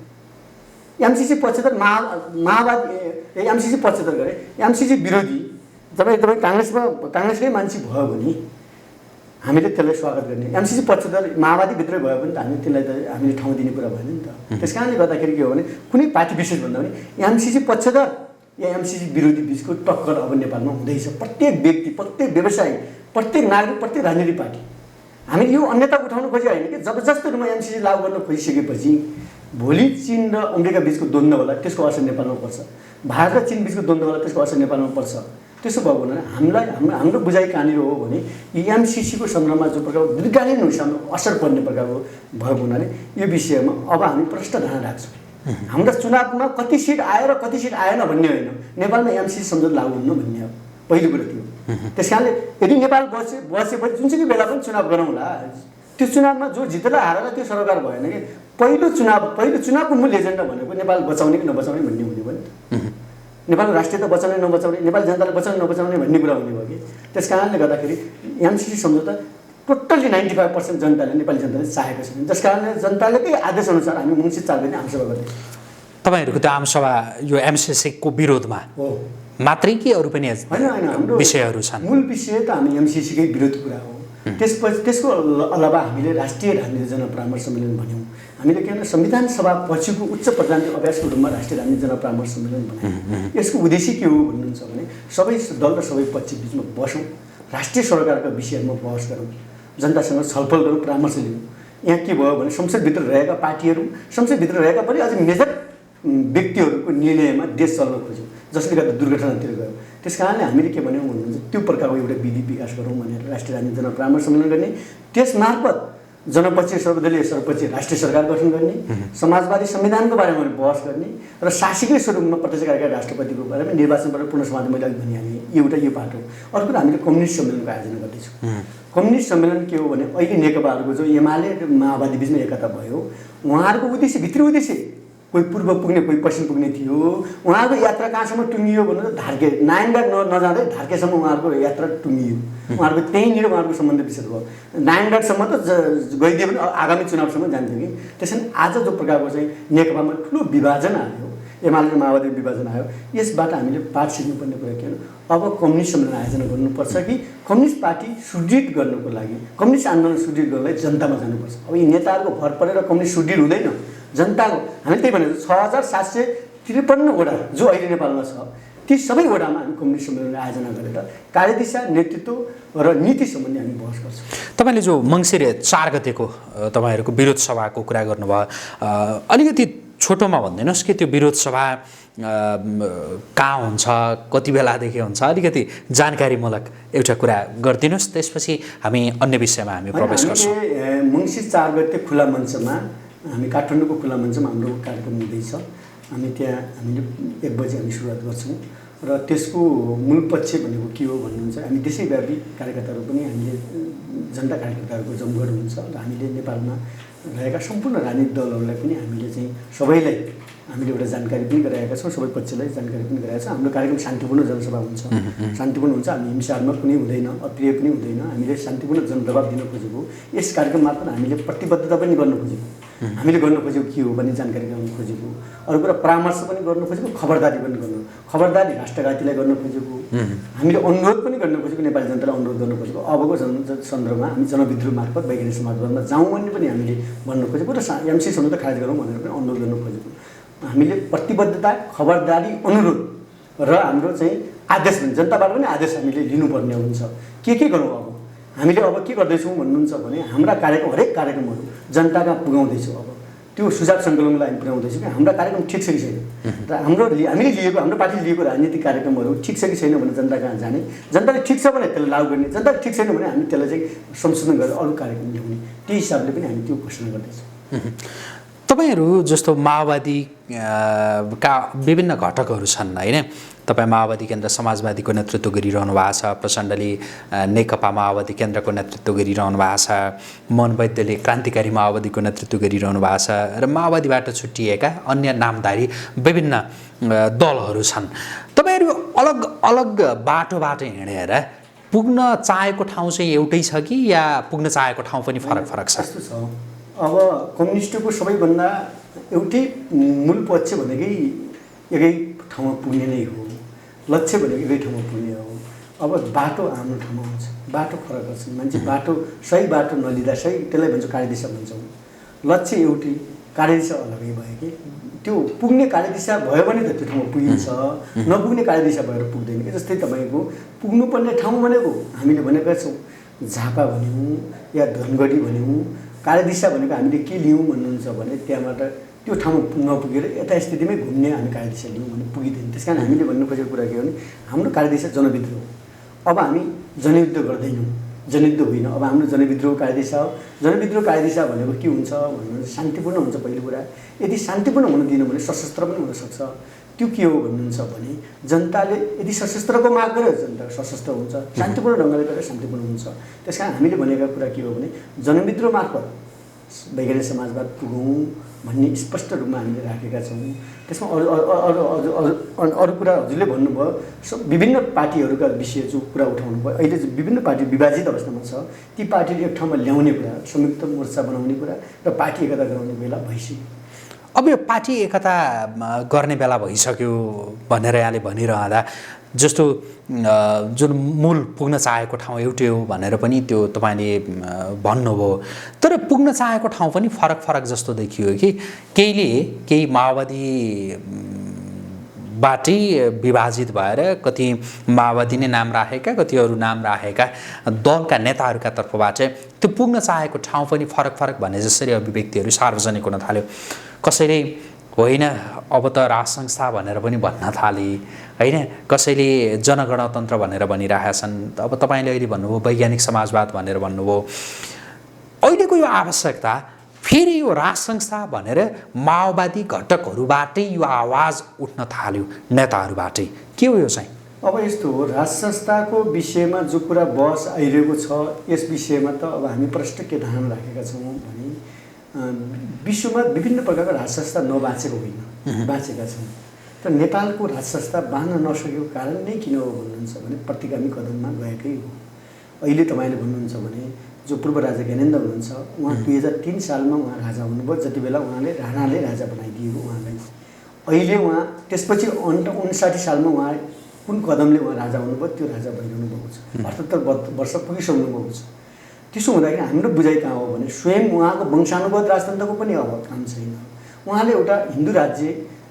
एमसिसी पक्षधर माओवादी एमसिसी पक्षधर गरे, एमसिसी विरोधी तपाईँ काङ्ग्रेसकै मान्छे भयो भने हामीले त्यसलाई स्वागत गर्ने। एमसिसी पक्षधर माओवादीभित्रै भयो भने त हामी त्यसलाई त हामीले ठाउँ दिने कुरा भएन नि त। त्यस कारणले गर्दाखेरि के हो भने कुनै पार्टी विशेष भन्दा पनि एमसिसी पक्षधर या एमसिसी विरोधी बिचको टक्कर अब नेपालमा हुँदैछ। प्रत्येक व्यक्ति, प्रत्येक व्यवसायी, प्रत्येक नागरिक, प्रत्येक राजनीतिक पार्टी हामीले यो अन्यता उठाउन खोजेको होइन कि जबरजस्ती रूपमा एमसिसी लागू गर्न खोजिसकेपछि भोलि चीन र अमेरिका बिचको द्वन्द्व होला, त्यसको असर नेपालमा पर्छ। भारत र चीन बिचको द्वन्द्व होला, त्यसको असर नेपालमा पर्छ। त्यसो भएको हुनाले हाम्रो बुझाइ कहाँनिर हो भने एमसिसीको सन्दर्भमा जो प्रकारको दीर्घकालीन हिसाबमा असर पर्ने प्रकारको भएको हुनाले यो विषयमा अब हामी प्रष्ट धारणा राख्छौँ। हाम्रो चुनावमा कति सिट आयो र कति सिट आएन भन्ने होइन, नेपालमा एमसिसी सम्झौता लागू हुनु भन्ने हो पहिलो कुरा त्यो। त्यस कारणले यदि नेपाल बसेपछि जुनसुकै बेला पनि चुनाव गरौँला, त्यो चुनावमा जो जितेला हारेला त्यो सरकार भएन कि पहिलो चुनावको मूल एजेन्डा भनेको नेपाल बचाउने कि नबचाउने भन्ने हुने भयो नि त। नेपालको राष्ट्रियता बचाउने नबचाउने, नेपाली जनतालाई बचाउने नबचाउने भन्ने कुरा हुने भयो कि। त्यस कारणले गर्दाखेरि एमसिसी सम्झौता टोटल्ली 95% जनताले, नेपाली जनताले चाहेको छैन। त्यस कारणले जनताकै आदेशअनुसार हामी मङ्सिर 4 गते आमसभा गर्दैछौँ। तपाईँहरूको त्यो आमसभा यो एमसिसीको विरोधमा हो मात्रै कि अरू पनि हाम्रो विषयहरू छन्? मूल विषय त हामी एमसिसीकै विरोध कुरा हो। त्यसपछि त्यसको अलावा हामीले राष्ट्रिय राजनीति जनपरामर्श सम्मेलन भन्यौँ। हामीले के भने संविधान सभा पछिको उच्च प्रजातान्त्रिक अभ्यासको रूपमा राष्ट्रिय राजनीति जनपरामर्श सम्मेलन बनायौँ। यसको उद्देश्य के हो भन्नुहुन्छ भने सबै दल र सबै पक्ष बिचमा बसौँ, राष्ट्रिय सरकारका विषयहरूमा बहस गरौँ, जनतासँग छलफल गरौँ, परामर्श लिउँ। यहाँ के भयो भने संसदभित्र रहेका पार्टीहरू, संसदभित्र रहेका पनि अझ मेजर व्यक्तिहरूको निर्णयमा देश चल्न खोज्यौँ, जसले गर्दा दुर्घटनातिर गयो। त्यस कारणले हामीले के भन्यौँ भन्नुहुन्छ त्यो प्रकारको एउटा विधि विकास गरौँ भनेर राष्ट्रिय राजनीति जनपरामर्श सम्मेलन गर्ने, त्यसमार्फत जनपक्षीय सर्वदलीय सर्वपक्षीय राष्ट्रिय सरकार गठन गर्ने, समाजवादी संविधानको बारेमा बहस गर्ने र शासकीय स्वरूपमा प्रत्यक्ष कार्यकारी राष्ट्रपतिको बारेमा निर्वाचनबाट पुनः समाज मैले अघि भनिहालेँ एउटा यो बाटो। अर्को हामीले कम्युनिस्ट सम्मेलनको आयोजना गर्दैछौँ। कम्युनिस्ट सम्मेलन के हो भने अहिले नेकपाहरूको जो एमाले र माओवादी बिचमा एकता भयो, उहाँहरूको उद्देश्य भित्री उद्देश्य कोही पूर्व पुग्ने कोही पश्चिम पुग्ने थियो। उहाँको यात्रा कहाँसम्म टुङ्गियो भने धार्के नारायणघाट नजाँदै धार्केसम्म उहाँहरूको यात्रा टुङ्गियो। उहाँहरूको त्यहीँनिर उहाँहरूको सम्बन्ध विशेष भयो। नारायणघाटसम्म त गइदियो भने आगामी चुनावसम्म जान्थ्यो कि। त्यसैले आज जो प्रकारको चाहिँ नेकपामा ठुलो विभाजन आयो, एमाले र माओवादी विभाजन आयो, यसबाट हामीले पाठ सिक्नुपर्ने कुरा के हो, अब कम्युनिस्ट सम्मेलन आयोजना गर्नुपर्छ कि कम्युनिस्ट पार्टी सुदृढ गर्नको लागि, कम्युनिस्ट आन्दोलन सुदृढ गर्नलाई जनतामा जानुपर्छ। अब यी नेताहरूको भर परेर कम्युनिस्ट सुदृढ हुँदैन। जनताको हामीले त्यही भनेको 6753 वडा जो अहिले नेपालमा छ, ती सबै वडामा हामी कम्युनिस्ट सम्मेलन आयोजना गरेर कार्यदिशा, नेतृत्व र नीति सम्बन्धी हामी बहस गर्छौँ। तपाईँले जो मङ्सिर 4 गतेको तपाईँहरूको विरोध सभाको कुरा गर्नुभयो, अलिकति छोटोमा भनिदिनुहोस् कि त्यो विरोध सभा कहाँ हुन्छ, कति बेलादेखि हुन्छ, अलिकति जानकारीमूलक एउटा कुरा गरिदिनुहोस्, त्यसपछि हामी अन्य विषयमा हामी प्रवेश गर्छौँ। मङ्सिर 4 गते खुला मञ्चमा हामी काठमाडौँको खुला मञ्चमा हाम्रो कार्यक्रम हुँदैछ। हामी त्यहाँ हामीले 1 बजे हामी सुरुवात गर्छौँ र त्यसको मूल पक्ष भनेको के हो भन्नुहुन्छ, हामी देशैव्यापी कार्यकर्ताहरू पनि हामीले जनता कार्यकर्ताहरूको जमघट हुन्छ र हामीले नेपालमा रहेका सम्पूर्ण राजनीतिक दलहरूलाई पनि हामीले चाहिँ सबैलाई हामीले एउटा जानकारी पनि गराएका छौँ, सबै पक्षलाई जानकारी पनि गराएका छौँ। हाम्रो कार्यक्रम शान्तिपूर्ण जनसभा हुन्छ, शान्तिपूर्ण हुन्छ, हामी हिंसात्मक कुनै हुँदैन, अप्रिय पनि हुँदैन, हामीले शान्तिपूर्ण जनजवाब दिन खोजेको। यस कार्यक्रम मार्फत हामीले प्रतिबद्धता पनि गर्न खोजेको, हामीले गर्न खोजेको के हो भने जानकारी गराउन खोजेको। अरू कुरा परामर्श पनि गर्न खोजेको, खबरदारी पनि गर्नु, खबरदारी राष्ट्रघातीलाई गर्न खोजेको, हामीले अनुरोध पनि गर्न खोजेको, नेपाली जनतालाई अनुरोध गर्न खोजेको। अबको सन्दर्भमा हामी जनविद्रोह मार्फत वैज्ञानिक समाजवादमा जाउँ भन्ने पनि हामीले भन्न खोजेको र एमसिसी सम्झौता खारेज गरौँ भनेर पनि अनुरोध गर्न खोजेको। हामीले प्रतिबद्धता, खबरदारी, अनुरोध र हाम्रो चाहिँ आदेश पनि जनताबाट पनि आदेश हामीले लिनुपर्ने हुन्छ। के गरौँ अब हामीले अब के गर्दैछौँ भन्नुहुन्छ भने हाम्रा कार्यक्रम, हरेक कार्यक्रमहरू जनताका पुर्याउँदैछौँ। अब त्यो सुझाव सङ्कलनलाई हामी पुर्याउँदैछौँ कि हाम्रा कार्यक्रम ठिक छ कि छैन र हामीले लिएको, हाम्रो पार्टीले लिएको राजनीतिक कार्यक्रमहरू ठिक छ कि छैन भने जनता कहाँ जाने, जनताले ठिक छ भने त्यसलाई लागू गर्ने, जनताले ठिक छैन भने हामी त्यसलाई चाहिँ संशोधन गरेर अरू कार्यक्रम ल्याउने, त्यही हिसाबले पनि हामी त्यो घोषणा गर्दैछौँ। तपाईँहरू जस्तो माओवादी का विभिन्न घटकहरू छन् होइन, तपाईँ माओवादी केन्द्र समाजवादीको नेतृत्व गरिरहनु भएको छ, प्रचण्डले नेकपा माओवादी केन्द्रको नेतृत्व गरिरहनु भएको छ, मन वैद्यले क्रान्तिकारी माओवादीको नेतृत्व गरिरहनु भएको छ र माओवादीबाट छुट्टिएका अन्य नामधारी विभिन्न दलहरू छन्। तपाईँहरू अलग अलग बाटोबाट हिँडेर पुग्न चाहेको ठाउँ चाहिँ एउटै छ कि या पुग्न चाहेको ठाउँ पनि फरक फरक छ? यस्तो छ, अब कम्युनिस्टको सबैभन्दा एउटै मूल पक्ष भनेकै एकै ठाउँमा पुग्ने नै हो, लक्ष्य भनेको एकै ठाउँमा पुग्ने हो। अब बाटो आफ्नो ठाउँमा हुन्छ, बाटो फरक छ। मान्छे बाटो सही बाटो नलिँदा सही त्यसलाई भन्छौँ कार्यदिशा भन्छौँ। लक्ष्य एउटै, कार्यदिशा अलगै भयो कि त्यो पुग्ने कार्यदिशा भयो भने त त्यो ठाउँमा पुगिन्छ, नपुग्ने कार्यदिशा भएर पुग्दैन कि। जस्तै तपाईँको पुग्नुपर्ने ठाउँ भनेको हामीले भनेका छौँ झापा भन्यौँ या धनगढी भन्यौँ, कार्यदिशा भनेको हामीले के लियौँ भन्नुहुन्छ भने त्यहाँबाट त्यो ठाउँमा नपुगेर यता स्थितिमै घुम्ने हामी कार्यदिशा लियौँ भने पुगिँदैन। त्यस कारण हामीले भन्नु खोजेको कुरा के हो भने हाम्रो कार्यदिशा जनविद्रोह हो। अब हामी जनयुद्ध गर्दैनौँ, जनयुद्ध होइन, अब हाम्रो जनविद्रोह कार्यदिशा हो। जनविद्रोह कार्यदिशा भनेको के हुन्छ भन्नुहुन्छ शान्तिपूर्ण हुन्छ पहिलो कुरा। यदि शान्तिपूर्ण हुन दिनु भने सशस्त्र पनि हुनसक्छ। त्यो के हो भन्नुहुन्छ भने जनताले यदि सशस्त्रको माग गर्यो जनता सशस्त्र हुन्छ, शान्तिपूर्ण ढङ्गले गरेर शान्तिपूर्ण हुन्छ। त्यस कारण हामीले भनेका कुरा के हो भने जनविद्रोह मार्फत वैज्ञानिक समाजवाद पुगौँ भन्ने स्पष्ट रूपमा हामीले राखेका छौँ। त्यसमा अरू कुरा हजुरले भन्नुभयो विभिन्न पार्टीहरूका विषय जो कुरा उठाउनु भयो। अहिले विभिन्न पार्टी विभाजित अवस्थामा छ, ती पार्टीले एक ठाउँमा ल्याउने कुरा, संयुक्त मोर्चा बनाउने कुरा र पार्टी एकता गराउने बेला भइसक्यो। अब यो पार्टी एकता गर्ने बेला भइसक्यो भनेर यहाँले भनिरहँदा जस्तो जुन मूल पुग्न चाहेको ठाउँ एउटै हो भनेर पनि त्यो तपाईँले भन्नुभयो, तर पुग्न चाहेको ठाउँ पनि फरक फरक जस्तो देखियो कि केही माओवादी बाटै विभाजित भएर कति माओवादी नै नाम राखेका, कति अरू नाम राखेका दलका नेताहरूका तर्फबाट त्यो पुग्न चाहेको ठाउँ पनि फरक फरक भने जसरी अभिव्यक्तिहरू सार्वजनिक हुन थाल्यो। कसैले होइन अब त राज संस्था भनेर पनि भन्न थाले, होइन कसैले जनगणतन्त्र भनेर भनिरहेका छन्। अब तपाईँले अहिले भन्नुभयो वैज्ञानिक समाजवाद भनेर भन्नुभयो। अहिलेको यो आवश्यकता फेरि यो राज संस्था भनेर माओवादी घटकहरूबाटै यो आवाज उठ्न थाल्यो, नेताहरूबाटै। के हो यो चाहिँ? अब यस्तो हो, राज संस्थाको विषयमा जो कुरा बहस आइरहेको छ यस विषयमा त अब हामी प्रष्ट के धारणा राखेका छौँ भने विश्वमा विभिन्न प्रकारको राज संस्था नबाँचेको होइन, बाँचेका छन्। तर नेपालको राज संस्था बाँच्न नसकेको कारण नै किन हो भन्नुहुन्छ भने प्रतिगामी कदममा गएकै हो। अहिले तपाईँले भन्नुहुन्छ भने जो पूर्व राजा ज्ञानेन्द्र हुनुहुन्छ, उहाँ 2003 सालमा उहाँ राजा हुनुभयो। जति बेला उहाँले राणाले राजा बनाइदिएको उहाँलाई। अहिले उहाँ त्यसपछि 59 सालमा उहाँ कुन कदमले उहाँ राजा हुनुभयो त्यो राजा भइरहनु भएको छ, 78 वर्ष पुगिसक्नु भएको छ। त्यसो हुँदाखेरि हाम्रो बुझाइ कहाँ हो भने स्वयं उहाँको वंशानुगत राजतन्त्रको पनि अब काम छैन। उहाँले एउटा हिन्दू राज्य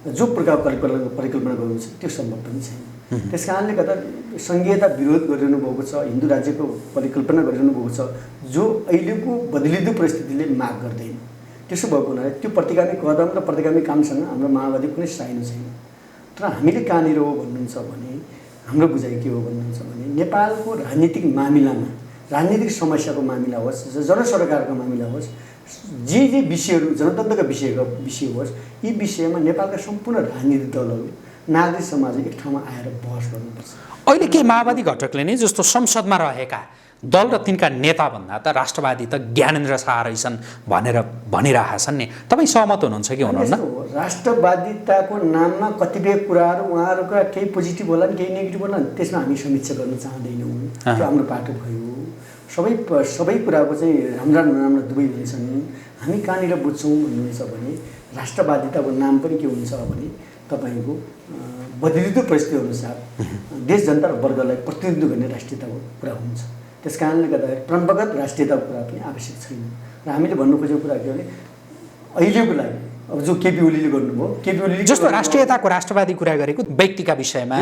जो प्रकारको परिकल्पना गर्नुहुन्छ त्यो सम्भव पनि छैन। त्यस कारणले गर्दा सङ्घीयता विरोध गरिरहनु भएको छ, हिन्दू राज्यको परिकल्पना गरिरहनु भएको छ जो अहिलेको बदलिँदो परिस्थितिले माग गर्दैन। त्यसो भएको हुनाले त्यो प्रतिगामी कदम र प्रतिगामी कामसँग हाम्रो माओवादी कुनै साइनो छैन। तर हामीले कहाँनिर हो भन्नुहुन्छ भने हाम्रो बुझाइ के हो भन्नुहुन्छ भने नेपालको राजनीतिक मामिलामा, राजनीतिक समस्याको मामिला होस्, जनसरकारको मामिला होस्, जे विषयहरू जनतन्त्रका विषय होस्, यी विषयमा नेपालका सम्पूर्ण राजनीतिक दलहरू, नागरिक समाजले एक ठाउँमा आएर बहस गर्नुपर्छ। अहिले के माओवादी घटकले नै जस्तो संसदमा रहेका दल र तिनका नेता भन्दा त राष्ट्रवादी त ज्ञानेन्द्र शाह रहेछन् भनेर भनिरहेका छन् नि, तपाईँ सहमत हुनुहुन्छ कि हुनुहुन्न? राष्ट्रवादिताको नाममा कतिपय कुराहरू उहाँहरूका केही पोजिटिभ होला नि केही नेगेटिभ होला नि, त्यसमा हामी समीक्षा गर्न चाहँदैनौँ। त्यो हाम्रो पाटो भयो। सबै कुराको चाहिँ राम्रा नराम्रा दुवै हुन्छन्। हामी कहाँनिर बुझ्छौँ भन्नुहुन्छ भने राष्ट्रवादिताको नाम पनि के हुन्छ भने तपाईँको बदलिँदो परिस्थिति अनुसार देश जनता र वर्गलाई प्रतिनिधित्व गर्ने राष्ट्रियताको कुरा हुन्छ। त्यस कारणले गर्दाखेरि परम्परागत राष्ट्रियताको कुरा पनि आवश्यक छैन। र हामीले भन्नु खोजेको कुरा के भने अहिलेको लागि अब जो केपी ओलीले गर्नुभयो, केपी ओलीले जस्तो राष्ट्रियताको राष्ट्रवादी कुरा गरेको व्यक्तिका विषयमा,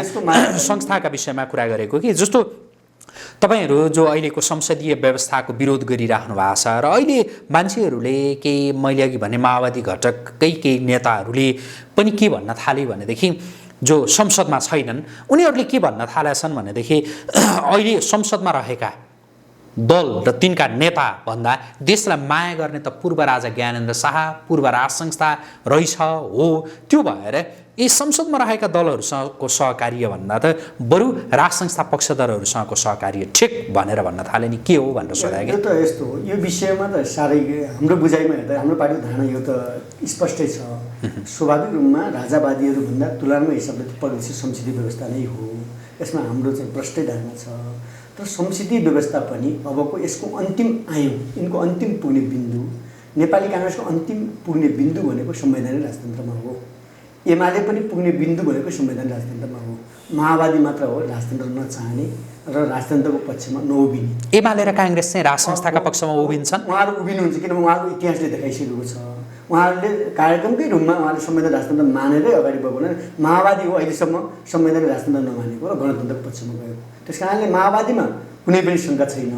संस्थाका विषयमा कुरा गरेको कि जस्तो तपाईहरू जो अहिलेको संसदीय व्यवस्थाको विरोध गरिराख्नु भएको छ र अहिले मान्छेहरूले केही मैले अघि भने माओवादी घटककै केही नेताहरूले पनि के भन्न थाले भनेदेखि जो संसदमा छैनन् उनीहरूले के भन्न थालेछन् भनेदेखि अहिले संसदमा रहेका दल र तिनका नेता भन्दा देशलाई माया गर्ने त पूर्व राजा ज्ञानेन्द्र शाह, पूर्व राज संस्था रहेछ हो। त्यो भएर यी संसदमा रहेका दलहरूसँगको सहकार्य भन्दा त बरु राज संस्था पक्षधरहरूसँगको सहकार्य ठिक भनेर भन्न थाले नि, के हो भनेर सोधेको। यो त यस्तो हो, यो विषयमा त साह्रै हाम्रो बुझाइमा हेर्दा हाम्रो पार्टीको धारणा यो त स्पष्टै छ। स्वाभाविक रूपमा राजावादीहरू भन्दा तुलनात्मक हिसाबले प्रगतिशील संसदीय व्यवस्था नै हो, यसमा हाम्रो चाहिँ प्रष्टै धारणा छ। तर संसदीय व्यवस्था पनि अबको यसको अन्तिम आयु, यिनको अन्तिम पुग्ने बिन्दु नेपाली काङ्ग्रेसको अन्तिम पुग्ने बिन्दु भनेको संवैधानिक राजतन्त्रमा हो। एमाले पनि पुग्ने बिन्दु भनेको संवैधानिक राजतन्त्रमा हो। माओवादी मात्र हो राजतन्त्र नचाहने र राजतन्त्रको पक्षमा नउभिने। एमाले र काङ्ग्रेस चाहिँ राज संस्थाका पक्षमा उभिन्छन्। उहाँहरू उभिनुहुन्छ किनभने उहाँको इतिहासले देखाइसकेको छ। उहाँहरूले कार्यक्रमकै रूपमा उहाँले संवैधानिक राजतन्त्र मानेरै अगाडि बढ्नु। माओवादी हो अहिलेसम्म संवैधानिक राजतन्त्र नमानेको र गणतन्त्रको पक्षमा गएको। त्यस कारणले माओवादीमा कुनै पनि शङ्का छैन,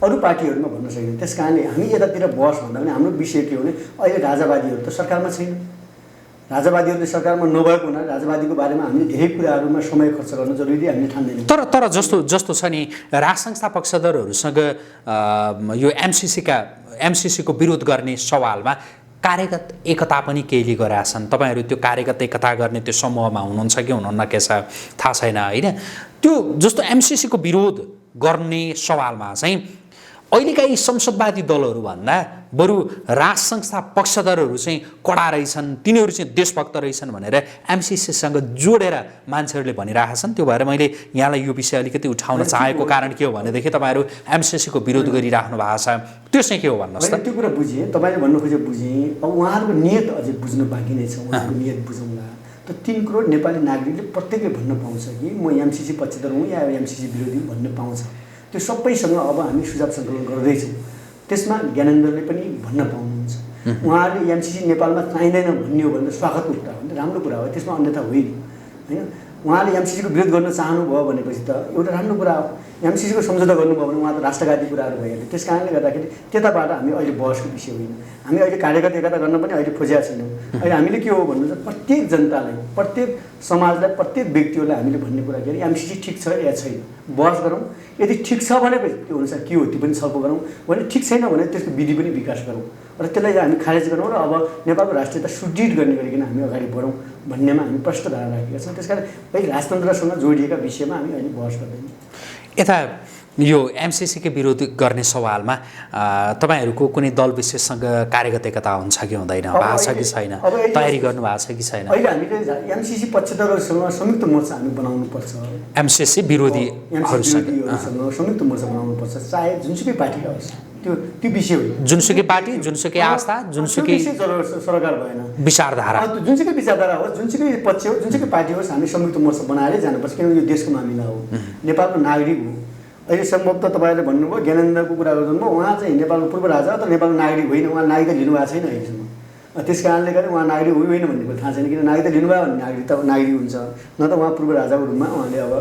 अरू पार्टीहरूमा भन्न सकिँदैन। त्यस कारणले हामी यतातिर बहस भन्दा पनि हाम्रो विषय के हो भने अहिले राजावादीहरू त सरकारमा छैन। राजावादीहरूले सरकारमा नभएको हुनाले राजावादीको बारेमा हामीले धेरै कुराहरूमा समय खर्च गर्न जरुरी हामीले ठान्दैनौँ। तर जस्तो छ नि राज संस्था पक्षधरहरूसँग यो एमसिसीको विरोध गर्ने सवालमा कार्यगत एकता पनि केहीले गरेका छन्। तपाईँहरू त्यो कार्यगत एकता गर्ने त्यो समूहमा हुनुहुन्छ कि हुनुहुन्न के छ थाहा छैन होइन। त्यो जस्तो एमसिसीको विरोध गर्ने सवालमा चाहिँ अहिलेका यी संसदवादी दलहरूभन्दा बरु राज संस्था पक्षधरहरू चाहिँ कडा रहेछन्, तिनीहरू चाहिँ देशभक्त रहेछन् भनेर एमसिसीसँग जोडेर मान्छेहरूले भनिरहेका छन्। त्यो भएर मैले यहाँलाई यो विषय अलिकति उठाउन चाहेको कारण के हो भनेदेखि तपाईँहरू एमसिसीको विरोध गरिराख्नु भएको छ, त्यो चाहिँ के हो भन्नुहोस् त। त्यो कुरा बुझेँ, तपाईँले भन्नु खोजे बुझेँ। अब उहाँहरूको नियत अझै बुझ्नु बाँकी नै छ। उहाँहरूको नियत बुझौँला त 3 करोड नेपाली नागरिकले प्रत्येकले भन्न पाउँछ कि म एमसिसी पक्षधर हुँ या एमसिसी विरोधी भन्न पाउँछ। त्यो सबैसँग अब हामी सुझाव सङ्कलन गर्दैछौँ। त्यसमा ज्ञानेन्द्रले पनि भन्न पाउनुहुन्छ। उहाँहरूले एमसिसी नेपालमा चाहिँदैन भन्ने हो भने स्वागतको कुरा हो, राम्रो कुरा हो, त्यसमा अन्यथा होइन होइन। उहाँले एमसिसीको विरोध गर्न चाहनुभयो भनेपछि त एउटा राम्रो कुरा हो। एमसिसीको सम्झौता गर्नुभयो भने उहाँ त राष्ट्रघाती कुराहरू भइहाल्यो। त्यस कारणले गर्दाखेरि त्यताबाट हामी अहिले बहसको विषय होइन। हामी अहिले कार्यगत एकता गर्न पनि अहिले खोजेका छैनौँ। अहिले हामीले के हो भन्नु चाहिँ प्रत्येक जनतालाई, प्रत्येक समाजलाई, प्रत्येक व्यक्तिहरूलाई हामीले भन्ने कुरा के अरे एमसिसी ठिक छ या छैन बहस गरौँ। यदि ठिक छ भनेपछि त्यो अनुसार के हो त्यो पनि छलफल गरौँ, भने ठिक छैन भने त्यसको विधि पनि विकास गरौँ र त्यसलाई हामी खारेज गरौँ र अब नेपालको राष्ट्रियता सुदृढ गर्ने गरिकन हामी अगाडि बढौँ भन्नेमा हामी प्रष्ट धारणा राखेका छौँ। त्यस कारण अहिले राजतन्त्रसँग जोडिएका विषयमा हामी अहिले बहस गर्दैनौँ। यता यो एमसिसीकै विरोध गर्ने सवालमा तपाईँहरूको कुनै दल विशेषसँग कार्यगत एकता हुन्छ कि हुँदैन, भएको छ कि छैन, तयारी गर्नु भएको छ कि छैन? अहिले हामीले एमसिसी पक्षधरहरूसँग संयुक्त मोर्चा हामी बनाउनुपर्छ। एमसिसी विरोधीहरूसँग संयुक्त मोर्चा बनाउनुपर्छ, चाहे जुनसुकै पार्टी होस्। त्यो विषय हो। जुनसुकै पार्टी, जुनसुकै आस्था, जुनसुकै सरकार भएन, विचारधारा, जुनसुकै विचारधारा होस्, जुनसुकै पक्ष होस्, जुनसुकै पार्टी होस्, हामी संयुक्त मोर्चा बनाएरै जानुपर्छ। किनभने यो देशको मामिला हो, नेपालको नागरिक हो। अहिले सम्भवतः तपाईँले भन्नुभयो ज्ञानेन्द्रको कुरा गर्नुभयो, उहाँ चाहिँ नेपालको पूर्व राजा तर नेपालको नागरिक होइन, उहाँ नागरिकता लिनुभएको छैन अहिलेसम्म। त्यस कारणले गर्दा उहाँ नागरिक होइन भन्ने कुरा थाहा छैन। किन नागरिकता लिनुभयो भने नागरिक हुन्छ, न त उहाँ पूर्व राजाको रूपमा उहाँले अब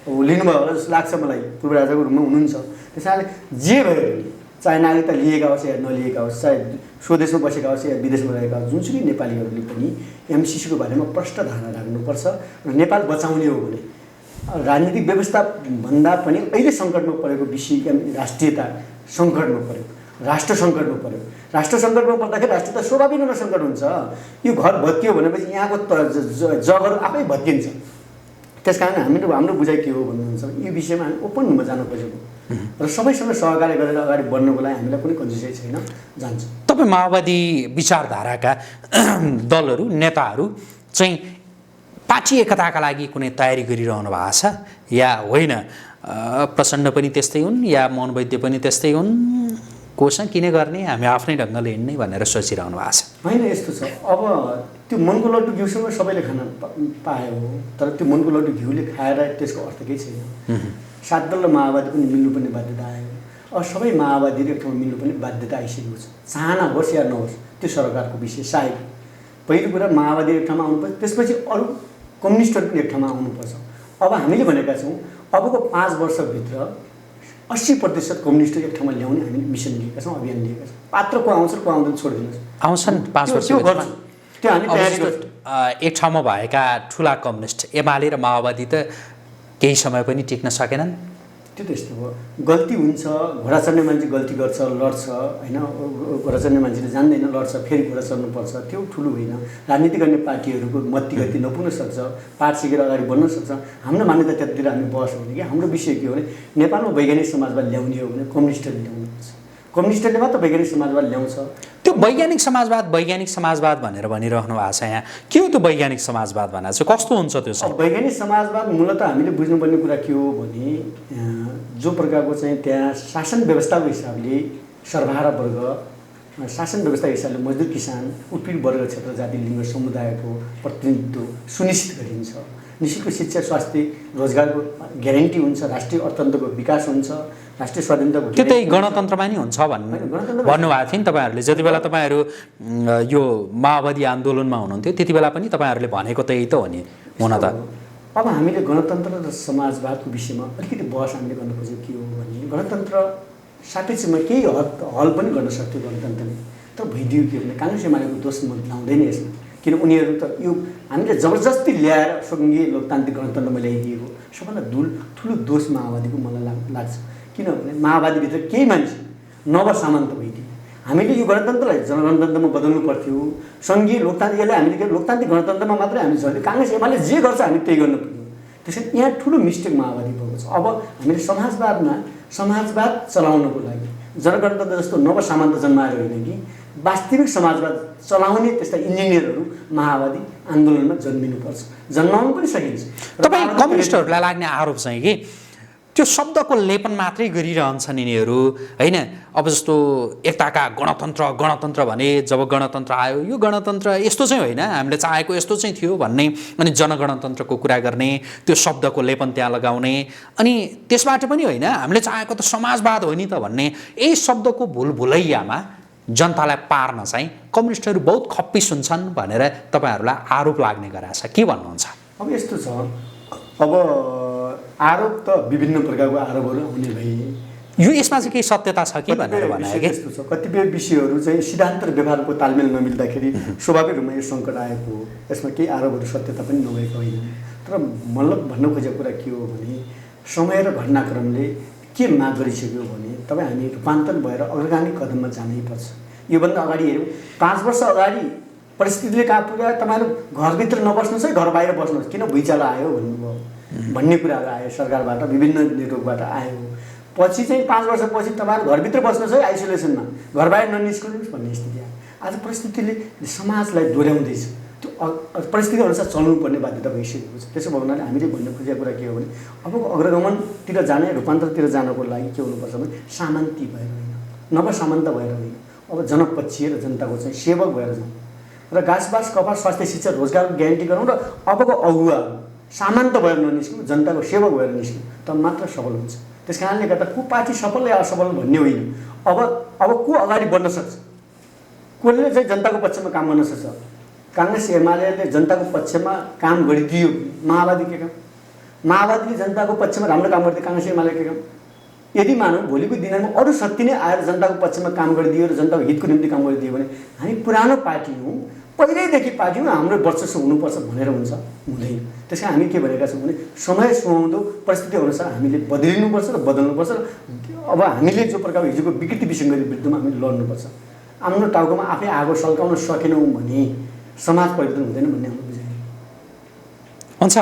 लिनुभयो होला जस्तो लाग्छ मलाई, पूर्व राजाको रूपमा हुनुहुन्छ। त्यस कारणले जे भयो चाहे नागरिकता लिएका होस् या नलिएका होस्, चाहे स्वदेशमा बसेका होस् या विदेशमा रहेका होस्, जुनसुकै नेपालीहरूले पनि एमसिसीको बारेमा प्रष्ट धारणा राख्नुपर्छ र नेपाल बचाउने हो भने राजनीतिक व्यवस्था भन्दा पनि अहिले सङ्कटमा परेको विषय राष्ट्रियता सङ्कटमा पर्यो, राष्ट्र सङ्कटमा पर्यो। राष्ट्र सङ्कटमा पर्दाखेरि राष्ट्रियता स्वाभाविक रूपमा सङ्कट हुन्छ। यो घर भत्कियो भनेपछि यहाँको जगहरू आफै भत्किन्छ। त्यस कारण हाम्रो बुझाइ के हो भन्नुहुन्छ यो विषयमा हामी ओपन रूपमा जानु खोजेको र सबैसँग सहकार्य गरेर अगाडि बढ्नुको लागि हामीलाई कुनै कन्जुसाइ छैन, जान्छ। तपाईँ माओवादी विचारधाराका दलहरू, नेताहरू चाहिँ पार्टी एकताका लागि कुनै तयारी गरिरहनु भएको छ या होइन? प्रचण्ड पनि त्यस्तै हुन् या मोहन वैद्य पनि त्यस्तै हुन्, कोसँग किन गर्ने, हामी आफ्नै ढङ्गले हिँड्ने भनेर सोचिरहनु भएको छ? होइन, यस्तो छ। अब त्यो मनको लड्डु घिउसँग सबैले खान पायो, तर त्यो मनको लड्डु घिउले खाएर त्यसको अर्थ केही छैन। सात दल र माओवादी पनि मिल्नुपर्ने बाध्यता आयो। अब सबै माओवादीले एक ठाउँमा मिल्नुपर्ने बाध्यता आइसकेको छ। चाहना होस् या नहोस् त्यो सरकारको विषय। सायद पहिलो कुरा माओवादी एक ठाउँमा आउनुपर्छ, त्यसपछि अरू कम्युनिस्टहरू पनि एक ठाउँमा आउनुपर्छ। अब हामीले भनेका छौँ अबको 5 वर्षभित्र 80% कम्युनिस्ट एक ठाउँमा ल्याउने हामीले मिसन लिएका छौँ, अभियान लिएका छौँ। पात्र को आउँछ को आउँदैन छोडिदिनुहोस्, आउँछन् 5 वर्ष त्यो हामी तयारी गर्छौँ। एक ठाउँमा भएका ठुला कम्युनिस्ट एमाले र माओवादी त केही समय पनि टिक्न सकेनन्। त्यो त यस्तो हो, गल्ती हुन्छ। घोडा चढ्ने मान्छे गल्ती गर्छ, लड्छ होइन। घोडा चढ्ने मान्छेले जान्दैन, लड्छ, फेरि घोडा चढ्नुपर्छ, त्यो ठुलो होइन। राजनीति गर्ने पार्टीहरूको मत्ती गति नपुग्न सक्छ, पाठ सिकेर अगाडि बढ्न सक्छ। हाम्रो मान्यता त्यतातिर हामी बहस हो कि हाम्रो विषय के हो भने नेपालमा वैज्ञानिक समाजवाद ल्याउने हो भने कम्युनिस्टहरूले ल्याउनुपर्छ। कम्युनिस्टहरूले मात्र वैज्ञानिक समाजवाद ल्याउँछ। त्यो वैज्ञानिक समाजवाद भनेर भनिरहनु भएको छ यहाँ, के हो त्यो वैज्ञानिक समाजवाद भनेर चाहिँ? कस्तो हुन्छ त्यो चाहिँ? वैज्ञानिक समाजवाद मूलतः हामीले बुझ्नुपर्ने कुरा के हो भने जो प्रकारको चाहिँ त्यहाँ शासन व्यवस्थाको हिसाबले सर्वहारा वर्ग शासन व्यवस्था हिसाबले मजदुर किसान उत्पीडित वर्ग क्षेत्र जाति लिङ्ग समुदायको प्रतिनिधित्व सुनिश्चित गरिन्छ। निःशुल्क शिक्षा स्वास्थ्य रोजगारको ग्यारेन्टी हुन्छ, राष्ट्रिय अर्थतन्त्रको विकास हुन्छ, राष्ट्रिय स्वाधीनताको त्यो चाहिँ गणतन्त्रमा नि हुन्छ भन्नुभएको थियो नि तपाईँहरूले। जति बेला तपाईँहरू यो माओवादी आन्दोलनमा हुनुहुन्थ्यो त्यति बेला पनि तपाईँहरूले भनेको त यही त हो नि हुन त। अब हामीले गणतन्त्र र समाजवादको विषयमा अलिकति बहस हामीले गर्न खोजेको के हो भने गणतन्त्र सापेक्षमा केही हल पनि गर्न सक्थ्यो गणतन्त्रले, तर भइदियो के भने काङ्ग्रेस एमालेको दोष म लाउँदैन यसमा, किन उनीहरू त यो हामीले जबरजस्ती ल्याएर सङ्घीय लोकतान्त्रिक गणतन्त्रमा ल्याइदिएको सबभन्दा ठुलो दोष माओवादीको मलाई लाग्छ। किनभने माओवादीभित्र केही मान्छे नवसामन्त भइदियो। हामीले यो गणतन्त्रलाई जनगणतन्त्रमा बदल्नु पर्थ्यो, सङ्घीय लोकतान्त्रिक यसलाई हामीले लोकतान्त्रिक गणतन्त्रमा मात्रै हामी झर्यो, काङ्ग्रेस एमाले जे गर्छ हामी त्यही गर्नु पर्यो। त्यसैले यहाँ ठुलो मिस्टेक माओवादी भएको छ। अब हामीले समाजवाद चलाउनको लागि जनगणतन्त्र जस्तो नवसामन्त जन्माएर होइन कि वास्तविक समाजवाद चलाउने त्यस्ता इन्जिनियरहरू माओवादी आन्दोलनमा जन्मिनुपर्छ, जन्माउनु पनि सकिन्छ। तपाईँ कम्युनिस्टहरूलाई लाग्ने आरोप चाहिँ कि त्यो शब्दको लेपन मात्रै गरिरहन्छन् यिनीहरू होइन। अब जस्तो एकताका गणतन्त्र भने जब गणतन्त्र आयो यो गणतन्त्र यस्तो चाहिँ होइन, हामीले चाहेको यस्तो चाहिँ थियो भन्ने, अनि जनगणतन्त्रको कुरा गर्ने, त्यो शब्दको लेपन त्यहाँ लगाउने, अनि त्यसबाट पनि होइन हामीले चाहेको त समाजवाद हो नि त भन्ने, यही शब्दको भुलभुलैयामा जनतालाई पार्न चाहिँ कम्युनिस्टहरू बहुत खप्पिस हुन्छन् भनेर तपाईँहरूलाई आरोप लाग्ने गरेछ। के भन्नुहुन्छ? अब यस्तो छ, अब आरोप त विभिन्न प्रकारको आरोपहरू आउने भए यो यसमा चाहिँ केही सत्यता छ कि भनेर भने यस्तो छ, कतिपय विषयहरू चाहिँ सिद्धान्त र व्यवहारको तालमेल नमिल्दाखेरि स्वाभाविक रूपमा यो सङ्कट आएको हो। यसमा केही आरोपहरू सत्यता पनि नभएको होइन, तर मतलब भन्न खोजेको कुरा के हो भने समय र घटनाक्रमले के माग गरिसक्यो भने तपाईँ हामी रूपान्तरण भएर अग्रगामी कदममा जानैपर्छ। योभन्दा अगाडि हेरौँ, 5 वर्ष अगाडि परिस्थितिले कहाँ पुर्यायो, तपाईँहरू घरभित्र नबस्नुहोस् है, घर बाहिर बस्नुहोस्, किन भुइँचालो आयो भन्ने कुराहरू आयो सरकारबाट, विभिन्न नेटवर्कबाट आयो। पछि चाहिँ 5 वर्षपछि तपाईँहरू घरभित्र बस्नुहोस् है आइसोलेसनमा, घर बाहिर ननिस्कनुहोस् भन्ने स्थिति आयो। आज परिस्थितिले समाजलाई दोहोऱ्याउँदैछ, त्यो परिस्थिति अनुसार चल्नुपर्ने बाध्यता भइसकेको छ। त्यसो भएको हुनाले हामीले भन्न खोजेको कुरा के हो भने अब अग्रगमनतिर जाने, रूपान्तरतिर जानको लागि के हुनुपर्छ भने सामन्ती भएर होइन, नवसामन्त भएर होइन, अब जनपक्षीय र जनताको चाहिँ सेवक भएर जाउँ र घाँसबास कपास स्वास्थ्य शिक्षा रोजगारको ग्यारेन्टी गरौँ र अबको अगुवा सामन्त भएर ननिस्क्यौँ, जनताको सेवक भएर निस्क्यौँ, तब मात्र सफल हुन्छ। त्यस कारणले गर्दा को पार्टी सफल या असफल भन्ने होइन, अब को अगाडि बढ्न सक्छ, कसले चाहिँ जनताको पक्षमा काम गर्न सक्छ। काङ्ग्रेस एमाले जनताको पक्षमा काम गरिदियो, माओवादी के काम? माओवादीले जनताको पक्षमा राम्रो काम गरिदियो, काङ्ग्रेस एमाले के काम? यदि मानौँ भोलिको दिनमा अरू शक्ति नै आएर जनताको पक्षमा काम गरिदियो र जनताको हितको निम्ति काम गरिदियो भने हामी पुरानो पार्टी हौँ, पहिल्यैदेखि पार्टी हौँ, हाम्रो वर्चस्व हुनुपर्छ भनेर हुन्छ, हुँदैन। त्यस कारण हामी के भनेका छौँ भने समय सुहाउँदो परिस्थिति अनुसार हामीले बदलिनुपर्छ र बदल्नुपर्छ र अब हामीले जो प्रकारको हिजोको विकृति विसङ्गति विरुद्धमा हामीले लड्नुपर्छ। आफ्नो टाउकोमा आफै आगो सल्काउन सकेनौँ भने समाज परिवर्तन हुँदैन भन्ने हाम्रो बुझाइ हुन्छ।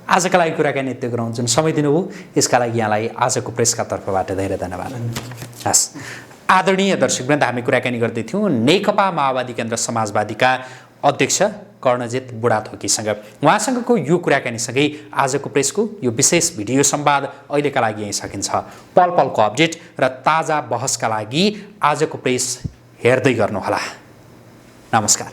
आजका लागि कुराकानी यति गरौँ, जुन समय दिनुभयो यसका लागि यहाँलाई आजको प्रेसका तर्फबाट धेरै धन्यवाद। हस्, आदरणीय दर्शकवृन्द, हामी कुराकानी गर्दैथ्यौँ नेकपा माओवादी केन्द्र समाजवादीका अध्यक्ष कर्णजित बुढाथोकीसँग। उहाँसँगको यो कुराकानीसँगै आजको प्रेसको यो विशेष भिडियो संवाद अहिलेका लागि यहीँ सकिन्छ। पल पलको अपडेट र ताजा बहसका लागि आजको प्रेस हेर्दै गर्नुहोला। नमस्कार।